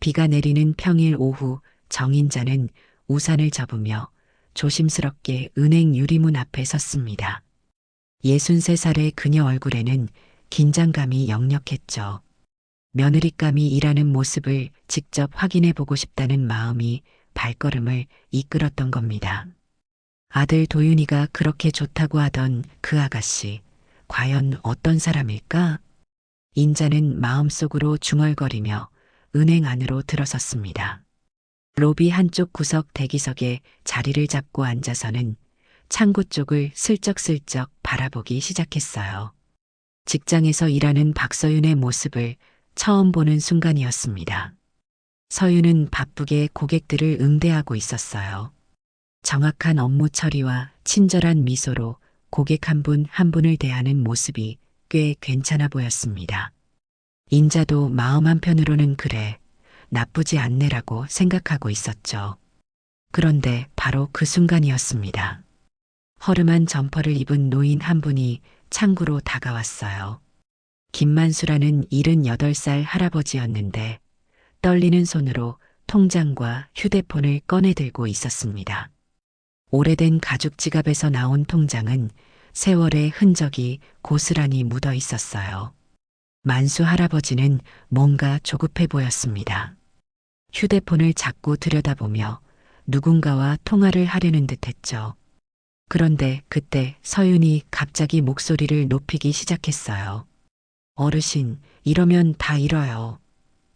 비가 내리는 평일 오후 정인자는 우산을 접으며 조심스럽게 은행 유리문 앞에 섰습니다. 63살의 그녀 얼굴에는 긴장감이 역력했죠. 며느리감이 일하는 모습을 직접 확인해 보고 싶다는 마음이 발걸음을 이끌었던 겁니다. 아들 도윤이가 그렇게 좋다고 하던 그 아가씨, 과연 어떤 사람일까? 인자는 마음속으로 중얼거리며 은행 안으로 들어섰습니다. 로비 한쪽 구석 대기석에 자리를 잡고 앉아서는 창구 쪽을 슬쩍슬쩍 바라보기 시작했어요. 직장에서 일하는 박서윤의 모습을 처음 보는 순간이었습니다. 서윤은 바쁘게 고객들을 응대하고 있었어요. 정확한 업무 처리와 친절한 미소로 고객 한 분 한 분을 대하는 모습이 꽤 괜찮아 보였습니다. 인자도 마음 한편으로는 그래, 나쁘지 않네라고 생각하고 있었죠. 그런데 바로 그 순간이었습니다. 허름한 점퍼를 입은 노인 한 분이 창구로 다가왔어요. 김만수라는 78살 할아버지였는데 떨리는 손으로 통장과 휴대폰을 꺼내 들고 있었습니다. 오래된 가죽 지갑에서 나온 통장은 세월의 흔적이 고스란히 묻어 있었어요. 만수 할아버지는 뭔가 조급해 보였습니다. 휴대폰을 자꾸 들여다보며 누군가와 통화를 하려는 듯 했죠. 그런데 그때 서윤이 갑자기 목소리를 높이기 시작했어요. 어르신, 이러면 다 잃어요.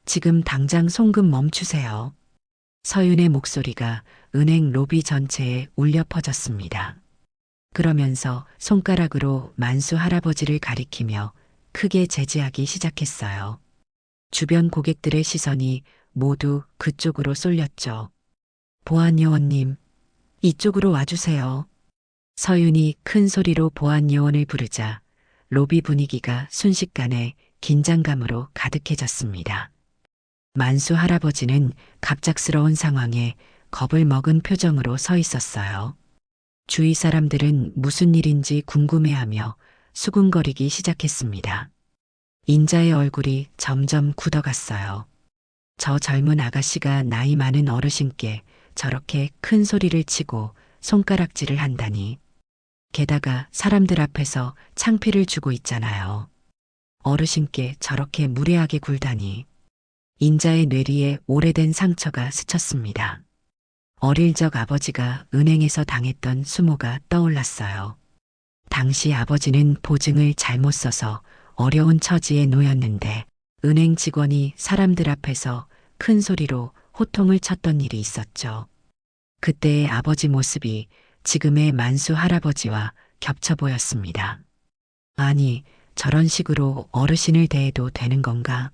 지금 당장 송금 멈추세요. 서윤의 목소리가 은행 로비 전체에 울려 퍼졌습니다. 그러면서 손가락으로 만수 할아버지를 가리키며 크게 제지하기 시작했어요. 주변 고객들의 시선이 모두 그쪽으로 쏠렸죠. 보안요원님, 이쪽으로 와주세요. 서윤이 큰 소리로 보안요원을 부르자 로비 분위기가 순식간에 긴장감으로 가득해졌습니다. 만수 할아버지는 갑작스러운 상황에 겁을 먹은 표정으로 서 있었어요. 주위 사람들은 무슨 일인지 궁금해하며 수군거리기 시작했습니다. 인자의 얼굴이 점점 굳어갔어요. 저 젊은 아가씨가 나이 많은 어르신께 저렇게 큰 소리를 치고 손가락질을 한다니. 게다가 사람들 앞에서 창피를 주고 있잖아요. 어르신께 저렇게 무례하게 굴다니. 인자의 뇌리에 오래된 상처가 스쳤습니다. 어릴 적 아버지가 은행에서 당했던 수모가 떠올랐어요. 당시 아버지는 보증을 잘못 써서 어려운 처지에 놓였는데 은행 직원이 사람들 앞에서 큰 소리로 호통을 쳤던 일이 있었죠. 그때의 아버지 모습이 지금의 만수 할아버지와 겹쳐 보였습니다. 아니, 저런 식으로 어르신을 대해도 되는 건가?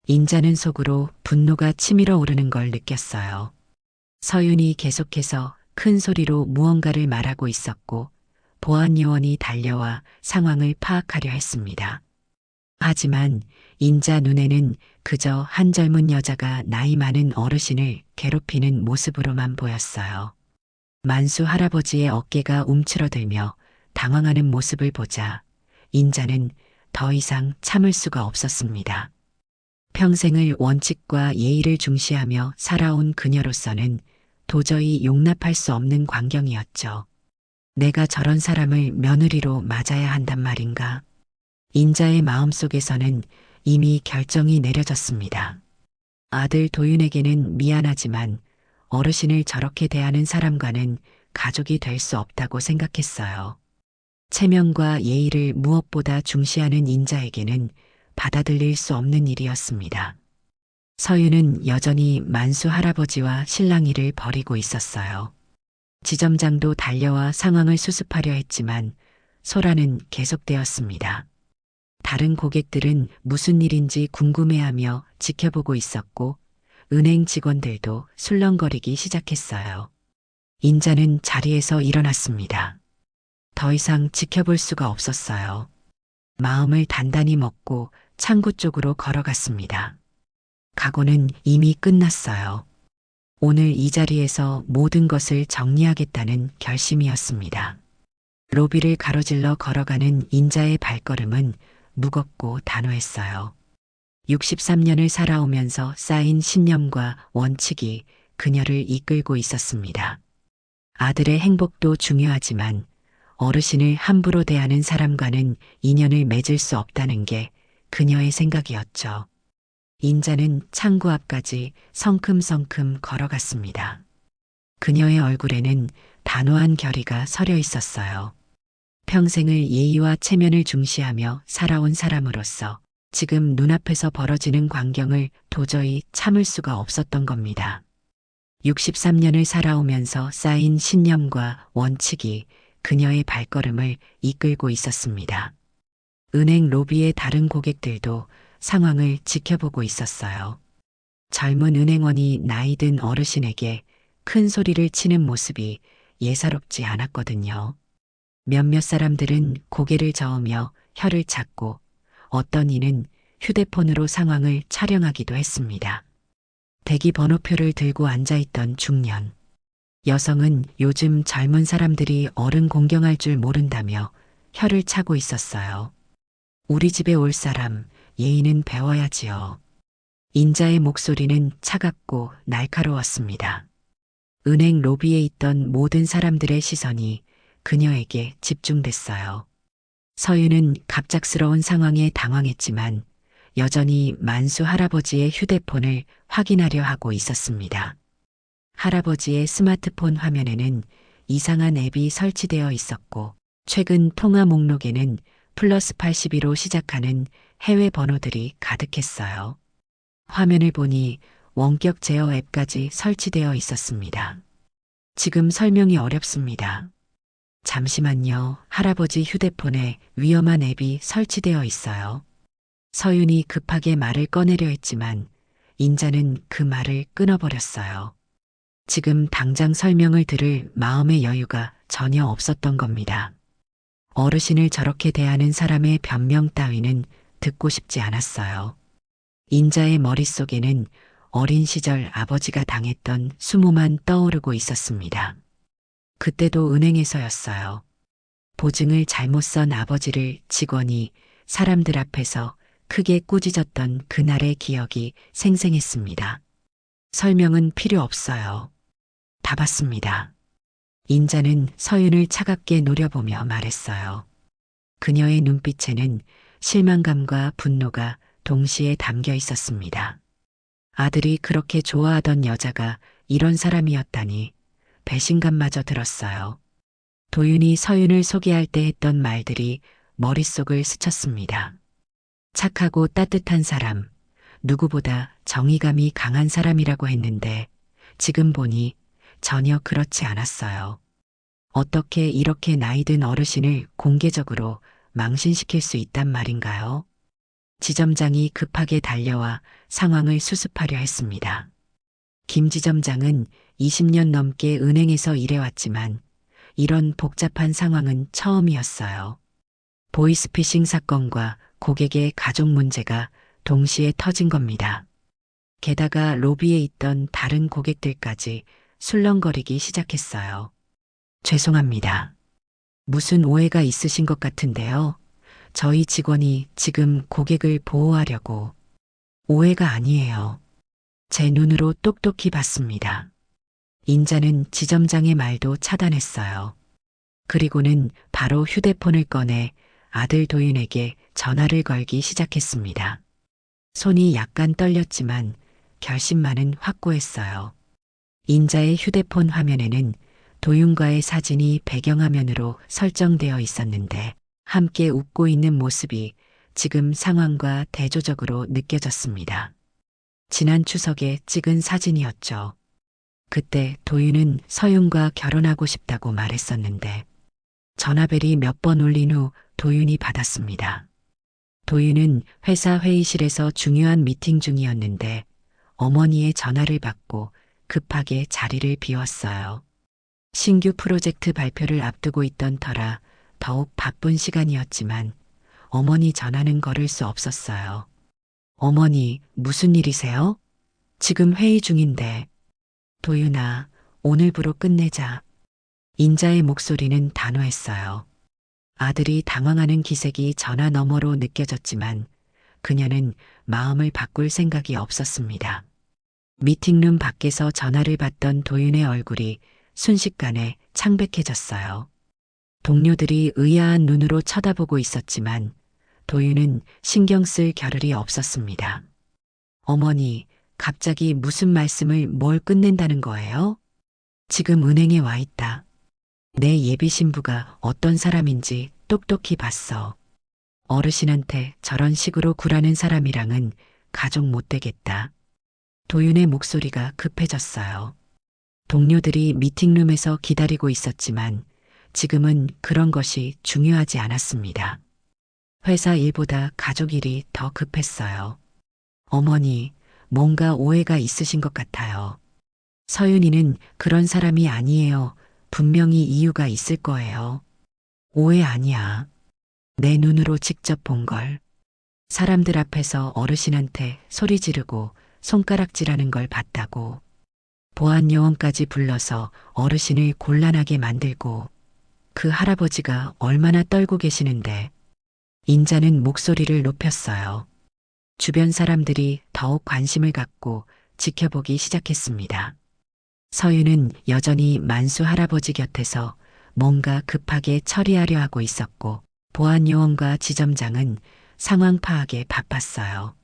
인자는 속으로 분노가 치밀어 오르는 걸 느꼈어요. 서윤이 계속해서 큰 소리로 무언가를 말하고 있었고 보안요원이 달려와 상황을 파악하려 했습니다. 하지만 인자 눈에는 그저 한 젊은 여자가 나이 많은 어르신을 괴롭히는 모습으로만 보였어요. 만수 할아버지의 어깨가 움츠러들며 당황하는 모습을 보자 인자는 더 이상 참을 수가 없었습니다. 평생을 원칙과 예의를 중시하며 살아온 그녀로서는 도저히 용납할 수 없는 광경이었죠. 내가 저런 사람을 며느리로 맞아야 한단 말인가? 인자의 마음속에서는 이미 결정이 내려졌습니다. 아들 도윤에게는 미안하지만 어르신을 저렇게 대하는 사람과는 가족이 될 수 없다고 생각했어요. 체면과 예의를 무엇보다 중시하는 인자에게는 받아들일 수 없는 일이었습니다. 서윤은 여전히 만수 할아버지와 실랑이를 벌이고 있었어요. 지점장도 달려와 상황을 수습하려 했지만 소란은 계속되었습니다. 다른 고객들은 무슨 일인지 궁금해하며 지켜보고 있었고 은행 직원들도 술렁거리기 시작했어요. 인자는 자리에서 일어났습니다. 더 이상 지켜볼 수가 없었어요. 마음을 단단히 먹고 창구 쪽으로 걸어갔습니다. 각오는 이미 끝났어요. 오늘 이 자리에서 모든 것을 정리하겠다는 결심이었습니다. 로비를 가로질러 걸어가는 인자의 발걸음은 무겁고 단호했어요. 63년을 살아오면서 쌓인 신념과 원칙이 그녀를 이끌고 있었습니다. 아들의 행복도 중요하지만 어르신을 함부로 대하는 사람과는 인연을 맺을 수 없다는 게 그녀의 생각이었죠. 인자는 창구 앞까지 성큼성큼 걸어갔습니다. 그녀의 얼굴에는 단호한 결의가 서려 있었어요. 평생을 예의와 체면을 중시하며 살아온 사람으로서 지금 눈앞에서 벌어지는 광경을 도저히 참을 수가 없었던 겁니다. 63년을 살아오면서 쌓인 신념과 원칙이 그녀의 발걸음을 이끌고 있었습니다. 은행 로비의 다른 고객들도 상황을 지켜보고 있었어요. 젊은 은행원이 나이든 어르신에게 큰 소리를 치는 모습이 예사롭지 않았거든요. 몇몇 사람들은 고개를 저으며 혀를 찾고 어떤 이는 휴대폰으로 상황을 촬영하기도 했습니다. 대기 번호표를 들고 앉아있던 중년. 여성은 요즘 젊은 사람들이 어른 공경할 줄 모른다며 혀를 차고 있었어요. 우리 집에 올 사람, 예의는 배워야지요. 인자의 목소리는 차갑고 날카로웠습니다. 은행 로비에 있던 모든 사람들의 시선이 그녀에게 집중됐어요. 서윤은 갑작스러운 상황에 당황했지만 여전히 만수 할아버지의 휴대폰을 확인하려 하고 있었습니다. 할아버지의 스마트폰 화면에는 이상한 앱이 설치되어 있었고 최근 통화 목록에는 플러스 82로 시작하는 해외 번호들이 가득했어요. 화면을 보니 원격 제어 앱까지 설치되어 있었습니다. 지금 설명이 어렵습니다. 잠시만요. 할아버지 휴대폰에 위험한 앱이 설치되어 있어요. 서윤이 급하게 말을 꺼내려 했지만 인자는 그 말을 끊어버렸어요. 지금 당장 설명을 들을 마음의 여유가 전혀 없었던 겁니다. 어르신을 저렇게 대하는 사람의 변명 따위는 듣고 싶지 않았어요. 인자의 머릿속에는 어린 시절 아버지가 당했던 수모만 떠오르고 있었습니다. 그때도 은행에서였어요. 보증을 잘못 쓴 아버지를 직원이 사람들 앞에서 크게 꾸짖었던 그날의 기억이 생생했습니다. 설명은 필요 없어요. 다 봤습니다. 인자는 서윤을 차갑게 노려보며 말했어요. 그녀의 눈빛에는 실망감과 분노가 동시에 담겨 있었습니다. 아들이 그렇게 좋아하던 여자가 이런 사람이었다니 배신감마저 들었어요. 도윤이 서윤을 소개할 때 했던 말들이 머릿속을 스쳤습니다. 착하고 따뜻한 사람, 누구보다 정의감이 강한 사람이라고 했는데 지금 보니 전혀 그렇지 않았어요. 어떻게 이렇게 나이든 어르신을 공개적으로 망신시킬 수 있단 말인가요? 지점장이 급하게 달려와 상황을 수습하려 했습니다. 김 지점장은 20년 넘게 은행에서 일해왔지만 이런 복잡한 상황은 처음이었어요. 보이스피싱 사건과 고객의 가족 문제가 동시에 터진 겁니다. 게다가 로비에 있던 다른 고객들까지 술렁거리기 시작했어요. 죄송합니다. 무슨 오해가 있으신 것 같은데요. 저희 직원이 지금 고객을 보호하려고. 오해가 아니에요. 제 눈으로 똑똑히 봤습니다. 인자는 지점장의 말도 차단했어요. 그리고는 바로 휴대폰을 꺼내 아들 도윤에게 전화를 걸기 시작했습니다. 손이 약간 떨렸지만 결심만은 확고했어요. 인자의 휴대폰 화면에는 도윤과의 사진이 배경화면으로 설정되어 있었는데 함께 웃고 있는 모습이 지금 상황과 대조적으로 느껴졌습니다. 지난 추석에 찍은 사진이었죠. 그때 도윤은 서윤과 결혼하고 싶다고 말했었는데 전화벨이 몇 번 울린 후 도윤이 받았습니다. 도윤은 회사 회의실에서 중요한 미팅 중이었는데 어머니의 전화를 받고 급하게 자리를 비웠어요. 신규 프로젝트 발표를 앞두고 있던 터라 더욱 바쁜 시간이었지만 어머니 전화는 걸을 수 없었어요. 어머니, 무슨 일이세요? 지금 회의 중인데. 도윤아, 오늘부로 끝내자. 인자의 목소리는 단호했어요. 아들이 당황하는 기색이 전화 너머로 느껴졌지만 그녀는 마음을 바꿀 생각이 없었습니다. 미팅룸 밖에서 전화를 받던 도윤의 얼굴이 순식간에 창백해졌어요. 동료들이 의아한 눈으로 쳐다보고 있었지만 도윤은 신경 쓸 겨를이 없었습니다. 어머니, 갑자기 무슨 말씀을 뭘 끝낸다는 거예요? 지금 은행에 와 있다. 내 예비 신부가 어떤 사람인지 똑똑히 봤어. 어르신한테 저런 식으로 굴하는 사람이랑은 가족 못 되겠다. 도윤의 목소리가 급해졌어요. 동료들이 미팅룸에서 기다리고 있었지만 지금은 그런 것이 중요하지 않았습니다. 회사 일보다 가족 일이 더 급했어요. 어머니, 뭔가 오해가 있으신 것 같아요. 서윤이는 그런 사람이 아니에요. 분명히 이유가 있을 거예요. 오해 아니야. 내 눈으로 직접 본 걸. 사람들 앞에서 어르신한테 소리 지르고 손가락질하는 걸 봤다고. 보안 요원까지 불러서 어르신을 곤란하게 만들고 그 할아버지가 얼마나 떨고 계시는데. 인자는 목소리를 높였어요. 주변 사람들이 더욱 관심을 갖고 지켜보기 시작했습니다. 서윤은 여전히 만수 할아버지 곁에서 뭔가 급하게 처리하려 하고 있었고 보안 요원과 지점장은 상황 파악에 바빴어요.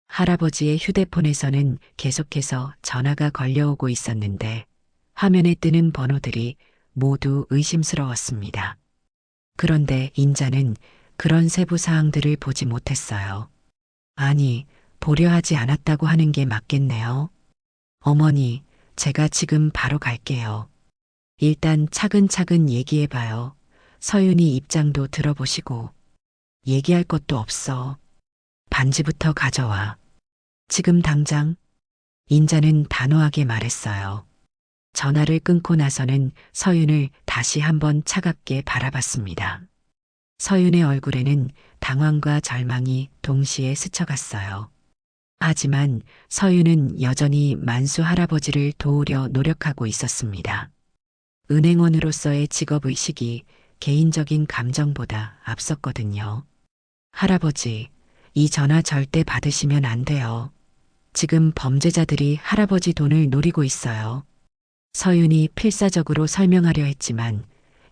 할아버지의 휴대폰에서는 계속해서 전화가 걸려오고 있었는데 화면에 뜨는 번호들이 모두 의심스러웠습니다. 그런데 인자는 그런 세부 사항들을 보지 못했어요. 아니, 보려 하지 않았다고 하는 게 맞겠네요. 어머니, 제가 지금 바로 갈게요. 일단 차근차근 얘기해봐요. 서윤이 입장도 들어보시고. 얘기할 것도 없어. 반지부터 가져와. 지금 당장. 인자는 단호하게 말했어요. 전화를 끊고 나서는 서윤을 다시 한번 차갑게 바라봤습니다. 서윤의 얼굴에는 당황과 절망이 동시에 스쳐갔어요. 하지만 서윤은 여전히 만수 할아버지를 도우려 노력하고 있었습니다. 은행원으로서의 직업의식이 개인적인 감정보다 앞섰거든요. 할아버지, 이 전화 절대 받으시면 안 돼요. 지금 범죄자들이 할아버지 돈을 노리고 있어요. 서윤이 필사적으로 설명하려 했지만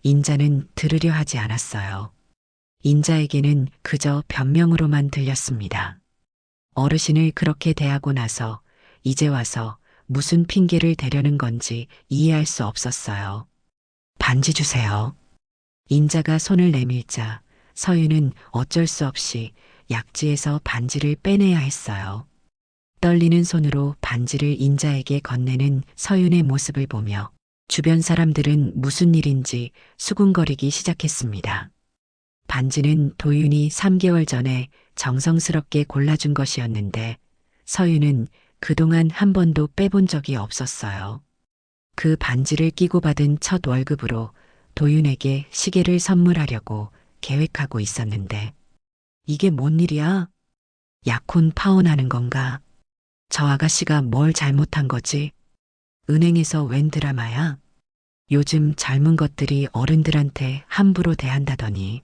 인자는 들으려 하지 않았어요. 인자에게는 그저 변명으로만 들렸습니다. 어르신을 그렇게 대하고 나서 이제 와서 무슨 핑계를 대려는 건지 이해할 수 없었어요. 반지 주세요. 인자가 손을 내밀자 서윤은 어쩔 수 없이 약지에서 반지를 빼내야 했어요. 떨리는 손으로 반지를 인자에게 건네는 서윤의 모습을 보며 주변 사람들은 무슨 일인지 수군거리기 시작했습니다. 반지는 도윤이 3개월 전에 정성스럽게 골라준 것이었는데 서윤은 그동안 한 번도 빼본 적이 없었어요. 그 반지를 끼고 받은 첫 월급으로 도윤에게 시계를 선물하려고 계획하고 있었는데 이게 뭔 일이야? 약혼 파혼하는 건가? 저 아가씨가 뭘 잘못한 거지? 은행에서 웬 드라마야? 요즘 젊은 것들이 어른들한테 함부로 대한다더니.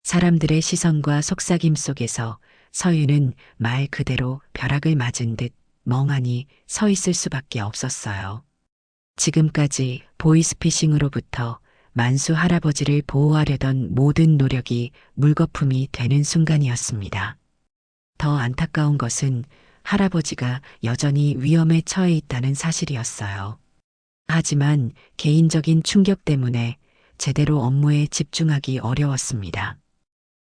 사람들의 시선과 속삭임 속에서 서윤은 말 그대로 벼락을 맞은 듯 멍하니 서 있을 수밖에 없었어요. 지금까지 보이스피싱으로부터 만수 할아버지를 보호하려던 모든 노력이 물거품이 되는 순간이었습니다. 더 안타까운 것은 할아버지가 여전히 위험에 처해 있다는 사실이었어요. 하지만 개인적인 충격 때문에 제대로 업무에 집중하기 어려웠습니다.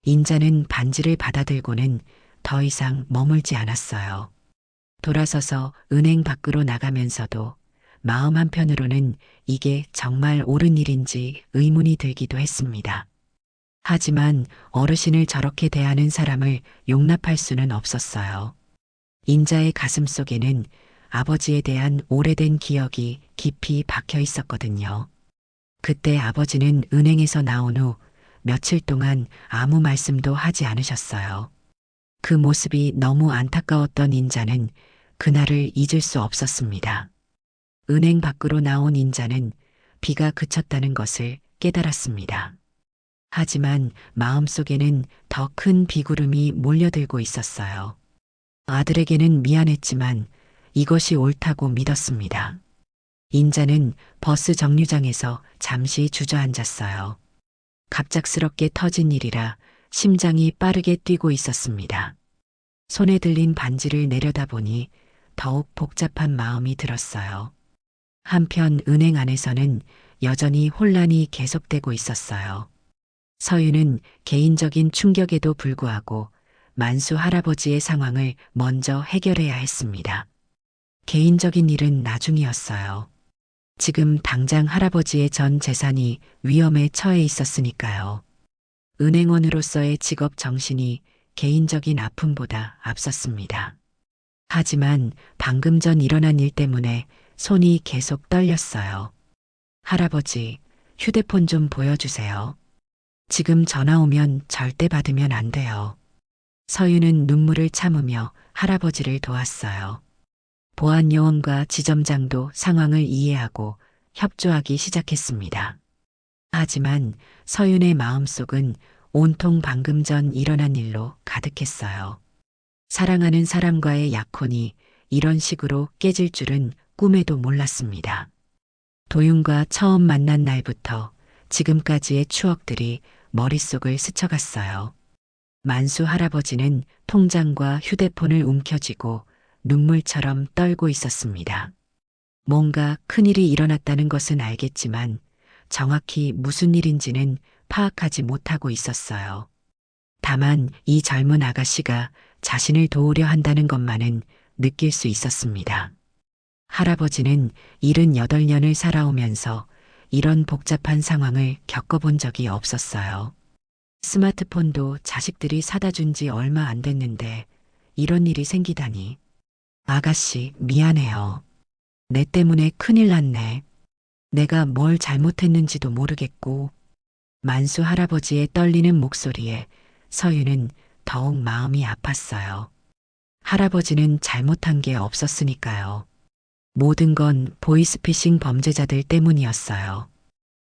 인자는 반지를 받아들고는 더 이상 머물지 않았어요. 돌아서서 은행 밖으로 나가면서도 마음 한편으로는 이게 정말 옳은 일인지 의문이 들기도 했습니다. 하지만 어르신을 저렇게 대하는 사람을 용납할 수는 없었어요. 인자의 가슴 속에는 아버지에 대한 오래된 기억이 깊이 박혀 있었거든요. 그때 아버지는 은행에서 나온 후 며칠 동안 아무 말씀도 하지 않으셨어요. 그 모습이 너무 안타까웠던 인자는 그날을 잊을 수 없었습니다. 은행 밖으로 나온 인자는 비가 그쳤다는 것을 깨달았습니다. 하지만 마음속에는 더 큰 비구름이 몰려들고 있었어요. 아들에게는 미안했지만 이것이 옳다고 믿었습니다. 인자는 버스 정류장에서 잠시 주저앉았어요. 갑작스럽게 터진 일이라 심장이 빠르게 뛰고 있었습니다. 손에 들린 반지를 내려다보니 더욱 복잡한 마음이 들었어요. 한편 은행 안에서는 여전히 혼란이 계속되고 있었어요. 서윤은 개인적인 충격에도 불구하고 만수 할아버지의 상황을 먼저 해결해야 했습니다. 개인적인 일은 나중이었어요. 지금 당장 할아버지의 전 재산이 위험에 처해 있었으니까요. 은행원으로서의 직업 정신이 개인적인 아픔보다 앞섰습니다. 하지만 방금 전 일어난 일 때문에 손이 계속 떨렸어요. 할아버지, 휴대폰 좀 보여주세요. 지금 전화 오면 절대 받으면 안 돼요. 서윤은 눈물을 참으며 할아버지를 도왔어요. 보안 요원과 지점장도 상황을 이해하고 협조하기 시작했습니다. 하지만 서윤의 마음속은 온통 방금 전 일어난 일로 가득했어요. 사랑하는 사람과의 약혼이 이런 식으로 깨질 줄은 꿈에도 몰랐습니다. 도윤과 처음 만난 날부터 지금까지의 추억들이 머릿속을 스쳐갔어요. 만수 할아버지는 통장과 휴대폰을 움켜쥐고 눈물처럼 떨고 있었습니다. 뭔가 큰일이 일어났다는 것은 알겠지만 정확히 무슨 일인지는 파악하지 못하고 있었어요. 다만 이 젊은 아가씨가 자신을 도우려 한다는 것만은 느낄 수 있었습니다. 할아버지는 78년을 살아오면서 이런 복잡한 상황을 겪어본 적이 없었어요. 스마트폰도 자식들이 사다 준 지 얼마 안 됐는데 이런 일이 생기다니. 아가씨, 미안해요. 내 때문에 큰일 났네. 내가 뭘 잘못했는지도 모르겠고. 만수 할아버지의 떨리는 목소리에 서윤은 더욱 마음이 아팠어요. 할아버지는 잘못한 게 없었으니까요. 모든 건 보이스피싱 범죄자들 때문이었어요.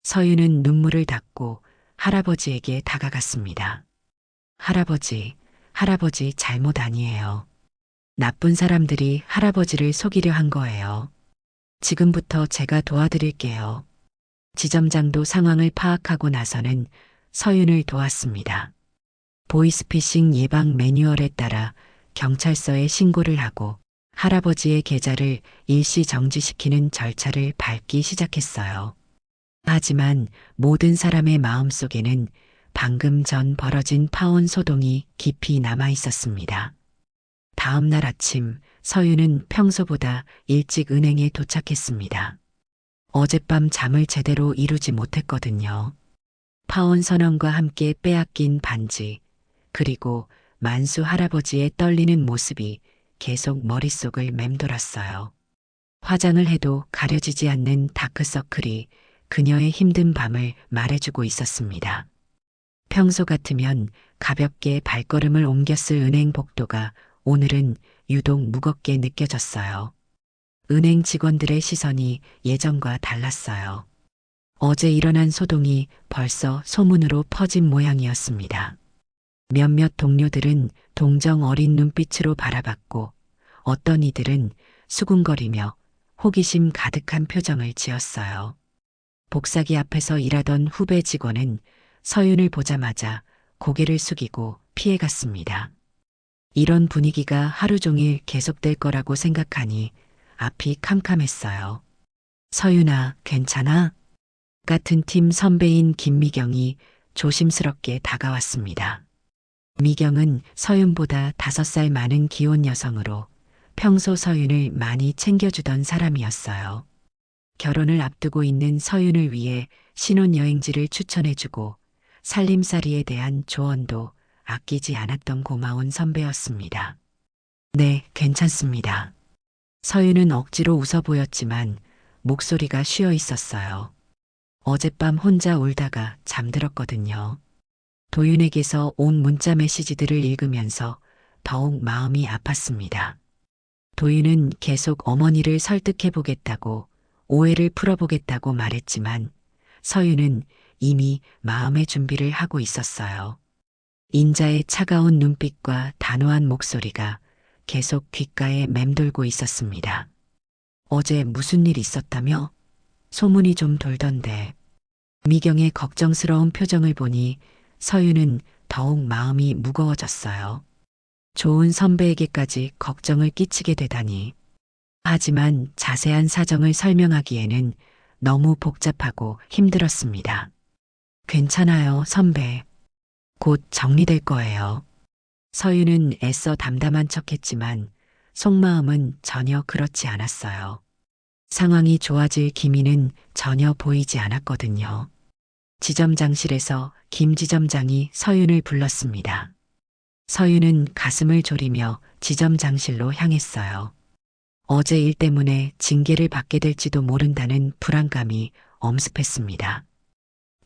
서윤은 눈물을 닦고 할아버지에게 다가갔습니다. 할아버지 잘못 아니에요. 나쁜 사람들이 할아버지를 속이려 한 거예요. 지금부터 제가 도와드릴게요. 지점장도 상황을 파악하고 나서는 서윤을 도왔습니다. 보이스피싱 예방 매뉴얼에 따라 경찰서에 신고를 하고 할아버지의 계좌를 일시 정지시키는 절차를 밟기 시작했어요. 하지만 모든 사람의 마음속에는 방금 전 벌어진 파혼 소동이 깊이 남아 있었습니다. 다음 날 아침 서윤은 평소보다 일찍 은행에 도착했습니다. 어젯밤 잠을 제대로 이루지 못했거든요. 파혼 선언과 함께 빼앗긴 반지, 그리고 만수 할아버지의 떨리는 모습이 계속 머릿속을 맴돌았어요. 화장을 해도 가려지지 않는 다크서클이 그녀의 힘든 밤을 말해주고 있었습니다. 평소 같으면 가볍게 발걸음을 옮겼을 은행 복도가 오늘은 유독 무겁게 느껴졌어요. 은행 직원들의 시선이 예전과 달랐어요. 어제 일어난 소동이 벌써 소문으로 퍼진 모양이었습니다. 몇몇 동료들은 동정 어린 눈빛으로 바라봤고 어떤 이들은 수군거리며 호기심 가득한 표정을 지었어요. 복사기 앞에서 일하던 후배 직원은 서윤을 보자마자 고개를 숙이고 피해갔습니다. 이런 분위기가 하루 종일 계속될 거라고 생각하니 앞이 캄캄했어요. 서윤아, 괜찮아? 같은 팀 선배인 김미경이 조심스럽게 다가왔습니다. 미경은 서윤보다 5살 많은 기혼 여성으로 평소 서윤을 많이 챙겨주던 사람이었어요. 결혼을 앞두고 있는 서윤을 위해 신혼여행지를 추천해주고 살림살이에 대한 조언도 아끼지 않았던 고마운 선배였습니다. 네, 괜찮습니다. 서윤은 억지로 웃어 보였지만 목소리가 쉬어 있었어요. 어젯밤 혼자 울다가 잠들었거든요. 도윤에게서 온 문자 메시지들을 읽으면서 더욱 마음이 아팠습니다. 도윤은 계속 어머니를 설득해 보겠다고 오해를 풀어보겠다고 말했지만 서윤은 이미 마음의 준비를 하고 있었어요. 인자의 차가운 눈빛과 단호한 목소리가 계속 귓가에 맴돌고 있었습니다. 어제 무슨 일 있었다며? 소문이 좀 돌던데. 미경의 걱정스러운 표정을 보니 서윤은 더욱 마음이 무거워졌어요. 좋은 선배에게까지 걱정을 끼치게 되다니. 하지만 자세한 사정을 설명하기에는 너무 복잡하고 힘들었습니다. 괜찮아요, 선배. 곧 정리될 거예요. 서윤은 애써 담담한 척했지만 속마음은 전혀 그렇지 않았어요. 상황이 좋아질 기미는 전혀 보이지 않았거든요. 지점장실에서 김 지점장이 서윤을 불렀습니다. 서윤은 가슴을 졸이며 지점장실로 향했어요. 어제 일 때문에 징계를 받게 될지도 모른다는 불안감이 엄습했습니다.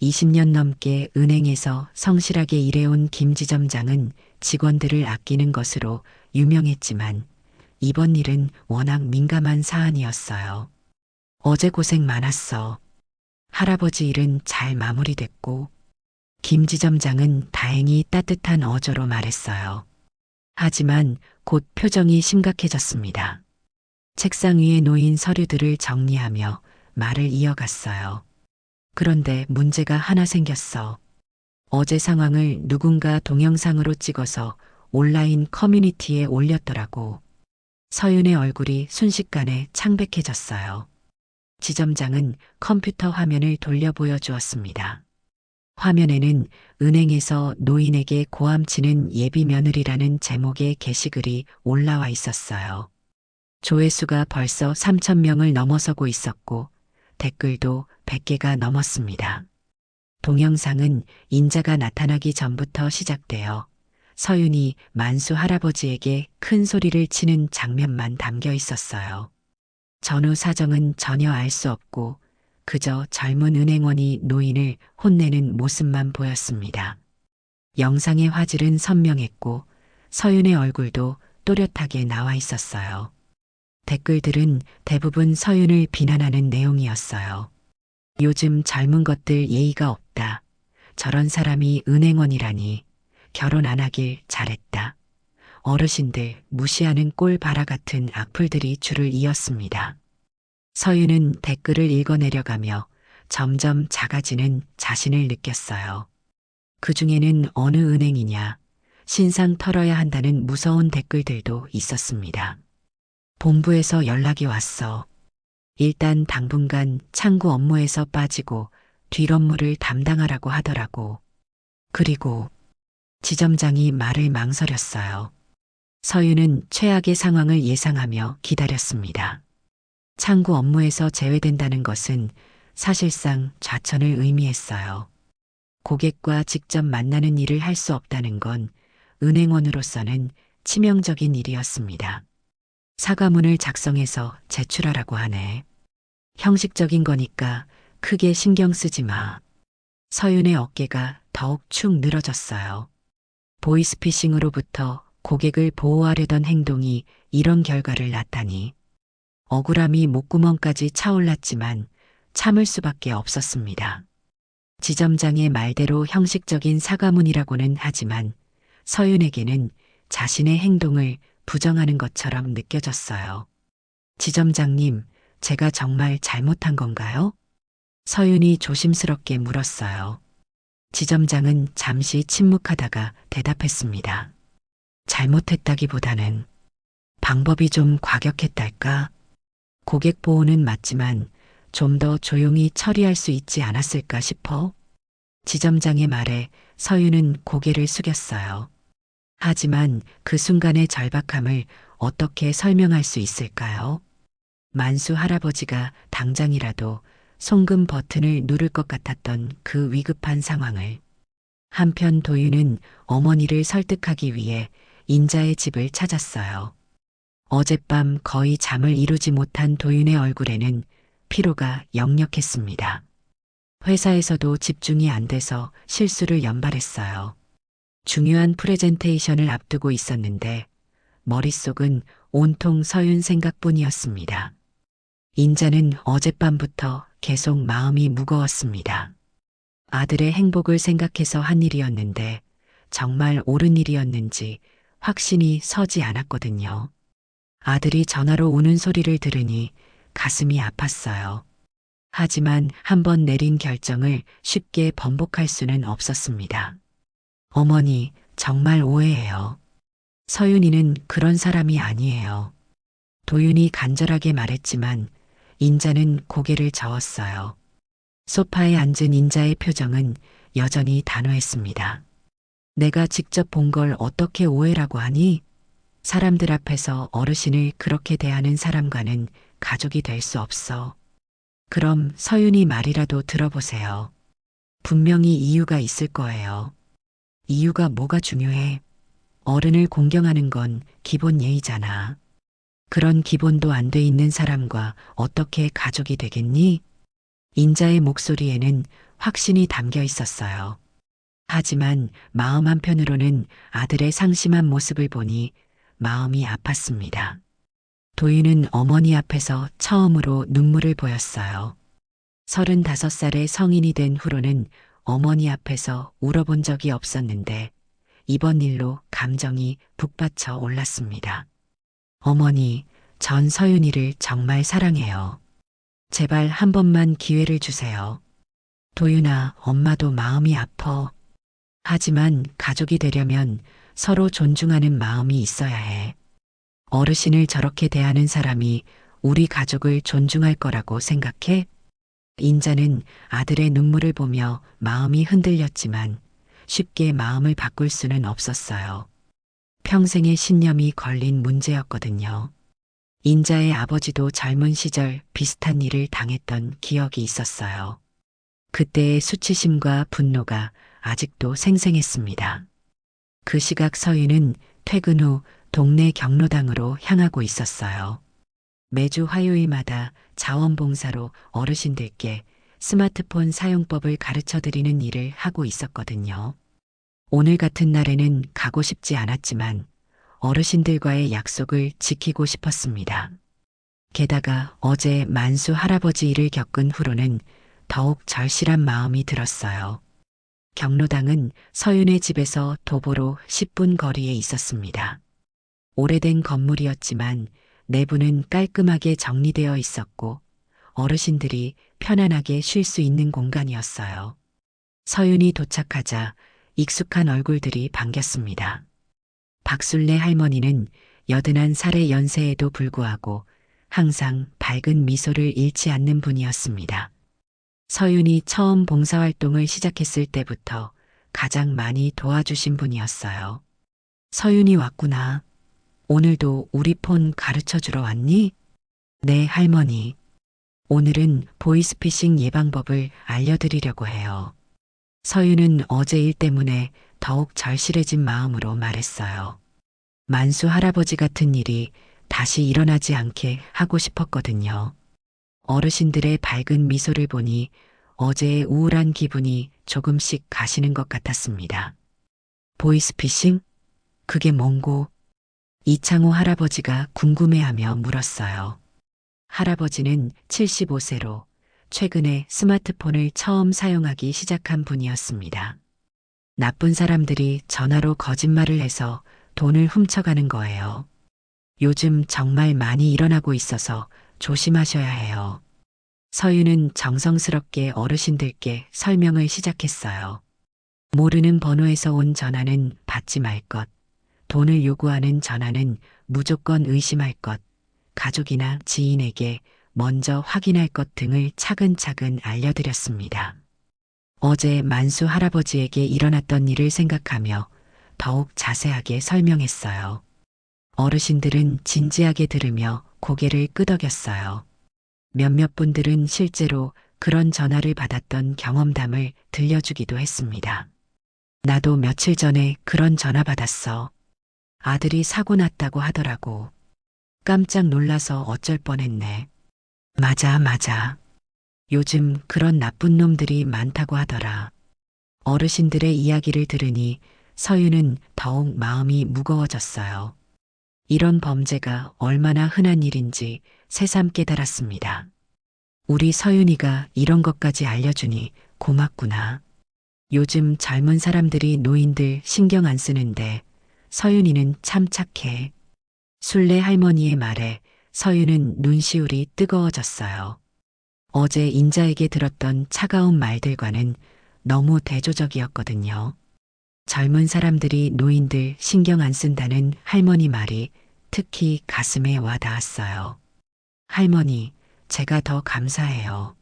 20년 넘게 은행에서 성실하게 일해온 김 지점장은 직원들을 아끼는 것으로 유명했지만 이번 일은 워낙 민감한 사안이었어요. 어제 고생 많았어. 할아버지 일은 잘 마무리됐고 김 지점장은 다행히 따뜻한 어조로 말했어요. 하지만 곧 표정이 심각해졌습니다. 책상 위에 놓인 서류들을 정리하며 말을 이어갔어요. 그런데 문제가 하나 생겼어. 어제 상황을 누군가 동영상으로 찍어서 온라인 커뮤니티에 올렸더라고. 서윤의 얼굴이 순식간에 창백해졌어요. 지점장은 컴퓨터 화면을 돌려 보여주었습니다. 화면에는 은행에서 노인에게 고함치는 예비 며느리라는 제목의 게시글이 올라와 있었어요. 조회수가 벌써 3,000명을 넘어서고 있었고 댓글도 100개가 넘었습니다. 동영상은 인자가 나타나기 전부터 시작되어 서윤이 만수 할아버지에게 큰 소리를 치는 장면만 담겨 있었어요. 전후 사정은 전혀 알 수 없고 그저 젊은 은행원이 노인을 혼내는 모습만 보였습니다. 영상의 화질은 선명했고 서윤의 얼굴도 또렷하게 나와 있었어요. 댓글들은 대부분 서윤을 비난하는 내용이었어요. 요즘 젊은 것들 예의가 없다. 저런 사람이 은행원이라니. 결혼 안 하길 잘했다. 어르신들 무시하는 꼴 봐라 같은 악플들이 줄을 이었습니다. 서윤은 댓글을 읽어내려가며 점점 작아지는 자신을 느꼈어요. 그 중에는 어느 은행이냐, 신상 털어야 한다는 무서운 댓글들도 있었습니다. 본부에서 연락이 왔어. 일단 당분간 창구 업무에서 빠지고 뒷 업무를 담당하라고 하더라고. 그리고 지점장이 말을 망설였어요. 서윤은 최악의 상황을 예상하며 기다렸습니다. 창구 업무에서 제외된다는 것은 사실상 좌천을 의미했어요. 고객과 직접 만나는 일을 할 수 없다는 건 은행원으로서는 치명적인 일이었습니다. 사과문을 작성해서 제출하라고 하네. 형식적인 거니까 크게 신경 쓰지 마. 서윤의 어깨가 더욱 축 늘어졌어요. 보이스피싱으로부터 고객을 보호하려던 행동이 이런 결과를 낳다니. 억울함이 목구멍까지 차올랐지만 참을 수밖에 없었습니다. 지점장의 말대로 형식적인 사과문이라고는 하지만 서윤에게는 자신의 행동을 부정하는 것처럼 느껴졌어요. 지점장님, 제가 정말 잘못한 건가요? 서윤이 조심스럽게 물었어요. 지점장은 잠시 침묵하다가 대답했습니다. 잘못했다기보다는 방법이 좀 과격했달까? 고객 보호는 맞지만 좀 더 조용히 처리할 수 있지 않았을까 싶어? 지점장의 말에 서윤은 고개를 숙였어요. 하지만 그 순간의 절박함을 어떻게 설명할 수 있을까요? 만수 할아버지가 당장이라도 송금 버튼을 누를 것 같았던 그 위급한 상황을. 한편 도윤은 어머니를 설득하기 위해 인자의 집을 찾았어요. 어젯밤 거의 잠을 이루지 못한 도윤의 얼굴에는 피로가 역력했습니다. 회사에서도 집중이 안 돼서 실수를 연발했어요. 중요한 프레젠테이션을 앞두고 있었는데 머릿속은 온통 서윤 생각뿐이었습니다. 인자는 어젯밤부터 계속 마음이 무거웠습니다. 아들의 행복을 생각해서 한 일이었는데 정말 옳은 일이었는지 확신이 서지 않았거든요. 아들이 전화로 우는 소리를 들으니 가슴이 아팠어요. 하지만 한 번 내린 결정을 쉽게 번복할 수는 없었습니다. 어머니, 정말 오해해요. 서윤이는 그런 사람이 아니에요. 도윤이 간절하게 말했지만 인자는 고개를 저었어요. 소파에 앉은 인자의 표정은 여전히 단호했습니다. 내가 직접 본 걸 어떻게 오해라고 하니? 사람들 앞에서 어르신을 그렇게 대하는 사람과는 가족이 될 수 없어. 그럼 서윤이 말이라도 들어보세요. 분명히 이유가 있을 거예요. 이유가 뭐가 중요해? 어른을 공경하는 건 기본 예의잖아. 그런 기본도 안 돼 있는 사람과 어떻게 가족이 되겠니? 인자의 목소리에는 확신이 담겨 있었어요. 하지만 마음 한편으로는 아들의 상심한 모습을 보니 마음이 아팠습니다. 도윤은 어머니 앞에서 처음으로 눈물을 보였어요. 35살의 성인이 된 후로는 어머니 앞에서 울어본 적이 없었는데 이번 일로 감정이 북받쳐 올랐습니다. 어머니, 전 서윤이를 정말 사랑해요. 제발 한 번만 기회를 주세요. 도윤아, 엄마도 마음이 아파. 하지만 가족이 되려면 서로 존중하는 마음이 있어야 해. 어르신을 저렇게 대하는 사람이 우리 가족을 존중할 거라고 생각해? 인자는 아들의 눈물을 보며 마음이 흔들렸지만 쉽게 마음을 바꿀 수는 없었어요. 평생의 신념이 걸린 문제였거든요. 인자의 아버지도 젊은 시절 비슷한 일을 당했던 기억이 있었어요. 그때의 수치심과 분노가 아직도 생생했습니다. 그 시각 서윤은 퇴근 후 동네 경로당으로 향하고 있었어요. 매주 화요일마다 자원봉사로 어르신들께 스마트폰 사용법을 가르쳐 드리는 일을 하고 있었거든요. 오늘 같은 날에는 가고 싶지 않았지만 어르신들과의 약속을 지키고 싶었습니다. 게다가 어제 만수 할아버지 일을 겪은 후로는 더욱 절실한 마음이 들었어요. 경로당은 서윤의 집에서 도보로 10분 거리에 있었습니다. 오래된 건물이었지만 내부는 깔끔하게 정리되어 있었고 어르신들이 편안하게 쉴 수 있는 공간이었어요. 서윤이 도착하자 익숙한 얼굴들이 반겼습니다. 박술래 할머니는 81살의 연세에도 불구하고 항상 밝은 미소를 잃지 않는 분이었습니다. 서윤이 처음 봉사활동을 시작했을 때부터 가장 많이 도와주신 분이었어요. 서윤이 왔구나. 오늘도 우리 폰 가르쳐 주러 왔니? 네, 할머니. 오늘은 보이스피싱 예방법을 알려드리려고 해요. 서윤은 어제 일 때문에 더욱 절실해진 마음으로 말했어요. 만수 할아버지 같은 일이 다시 일어나지 않게 하고 싶었거든요. 어르신들의 밝은 미소를 보니 어제의 우울한 기분이 조금씩 가시는 것 같았습니다. 보이스피싱? 그게 뭔고? 이창호 할아버지가 궁금해하며 물었어요. 할아버지는 75세로 최근에 스마트폰을 처음 사용하기 시작한 분이었습니다. 나쁜 사람들이 전화로 거짓말을 해서 돈을 훔쳐가는 거예요. 요즘 정말 많이 일어나고 있어서 조심하셔야 해요. 서윤은 정성스럽게 어르신들께 설명을 시작했어요. 모르는 번호에서 온 전화는 받지 말 것, 돈을 요구하는 전화는 무조건 의심할 것, 가족이나 지인에게 먼저 확인할 것 등을 차근차근 알려드렸습니다. 어제 만수 할아버지에게 일어났던 일을 생각하며 더욱 자세하게 설명했어요. 어르신들은 진지하게 들으며 고개를 끄덕였어요. 몇몇 분들은 실제로 그런 전화를 받았던 경험담을 들려주기도 했습니다. 나도 며칠 전에 그런 전화 받았어. 아들이 사고 났다고 하더라고. 깜짝 놀라서 어쩔 뻔했네. 맞아, 맞아. 요즘 그런 나쁜 놈들이 많다고 하더라. 어르신들의 이야기를 들으니 서윤은 더욱 마음이 무거워졌어요. 이런 범죄가 얼마나 흔한 일인지 새삼 깨달았습니다. 우리 서윤이가 이런 것까지 알려주니 고맙구나. 요즘 젊은 사람들이 노인들 신경 안 쓰는데 서윤이는 참 착해. 순례 할머니의 말에 서윤은 눈시울이 뜨거워졌어요. 어제 인자에게 들었던 차가운 말들과는 너무 대조적이었거든요. 젊은 사람들이 노인들 신경 안 쓴다는 할머니 말이 특히 가슴에 와 닿았어요. 할머니, 제가 더 감사해요.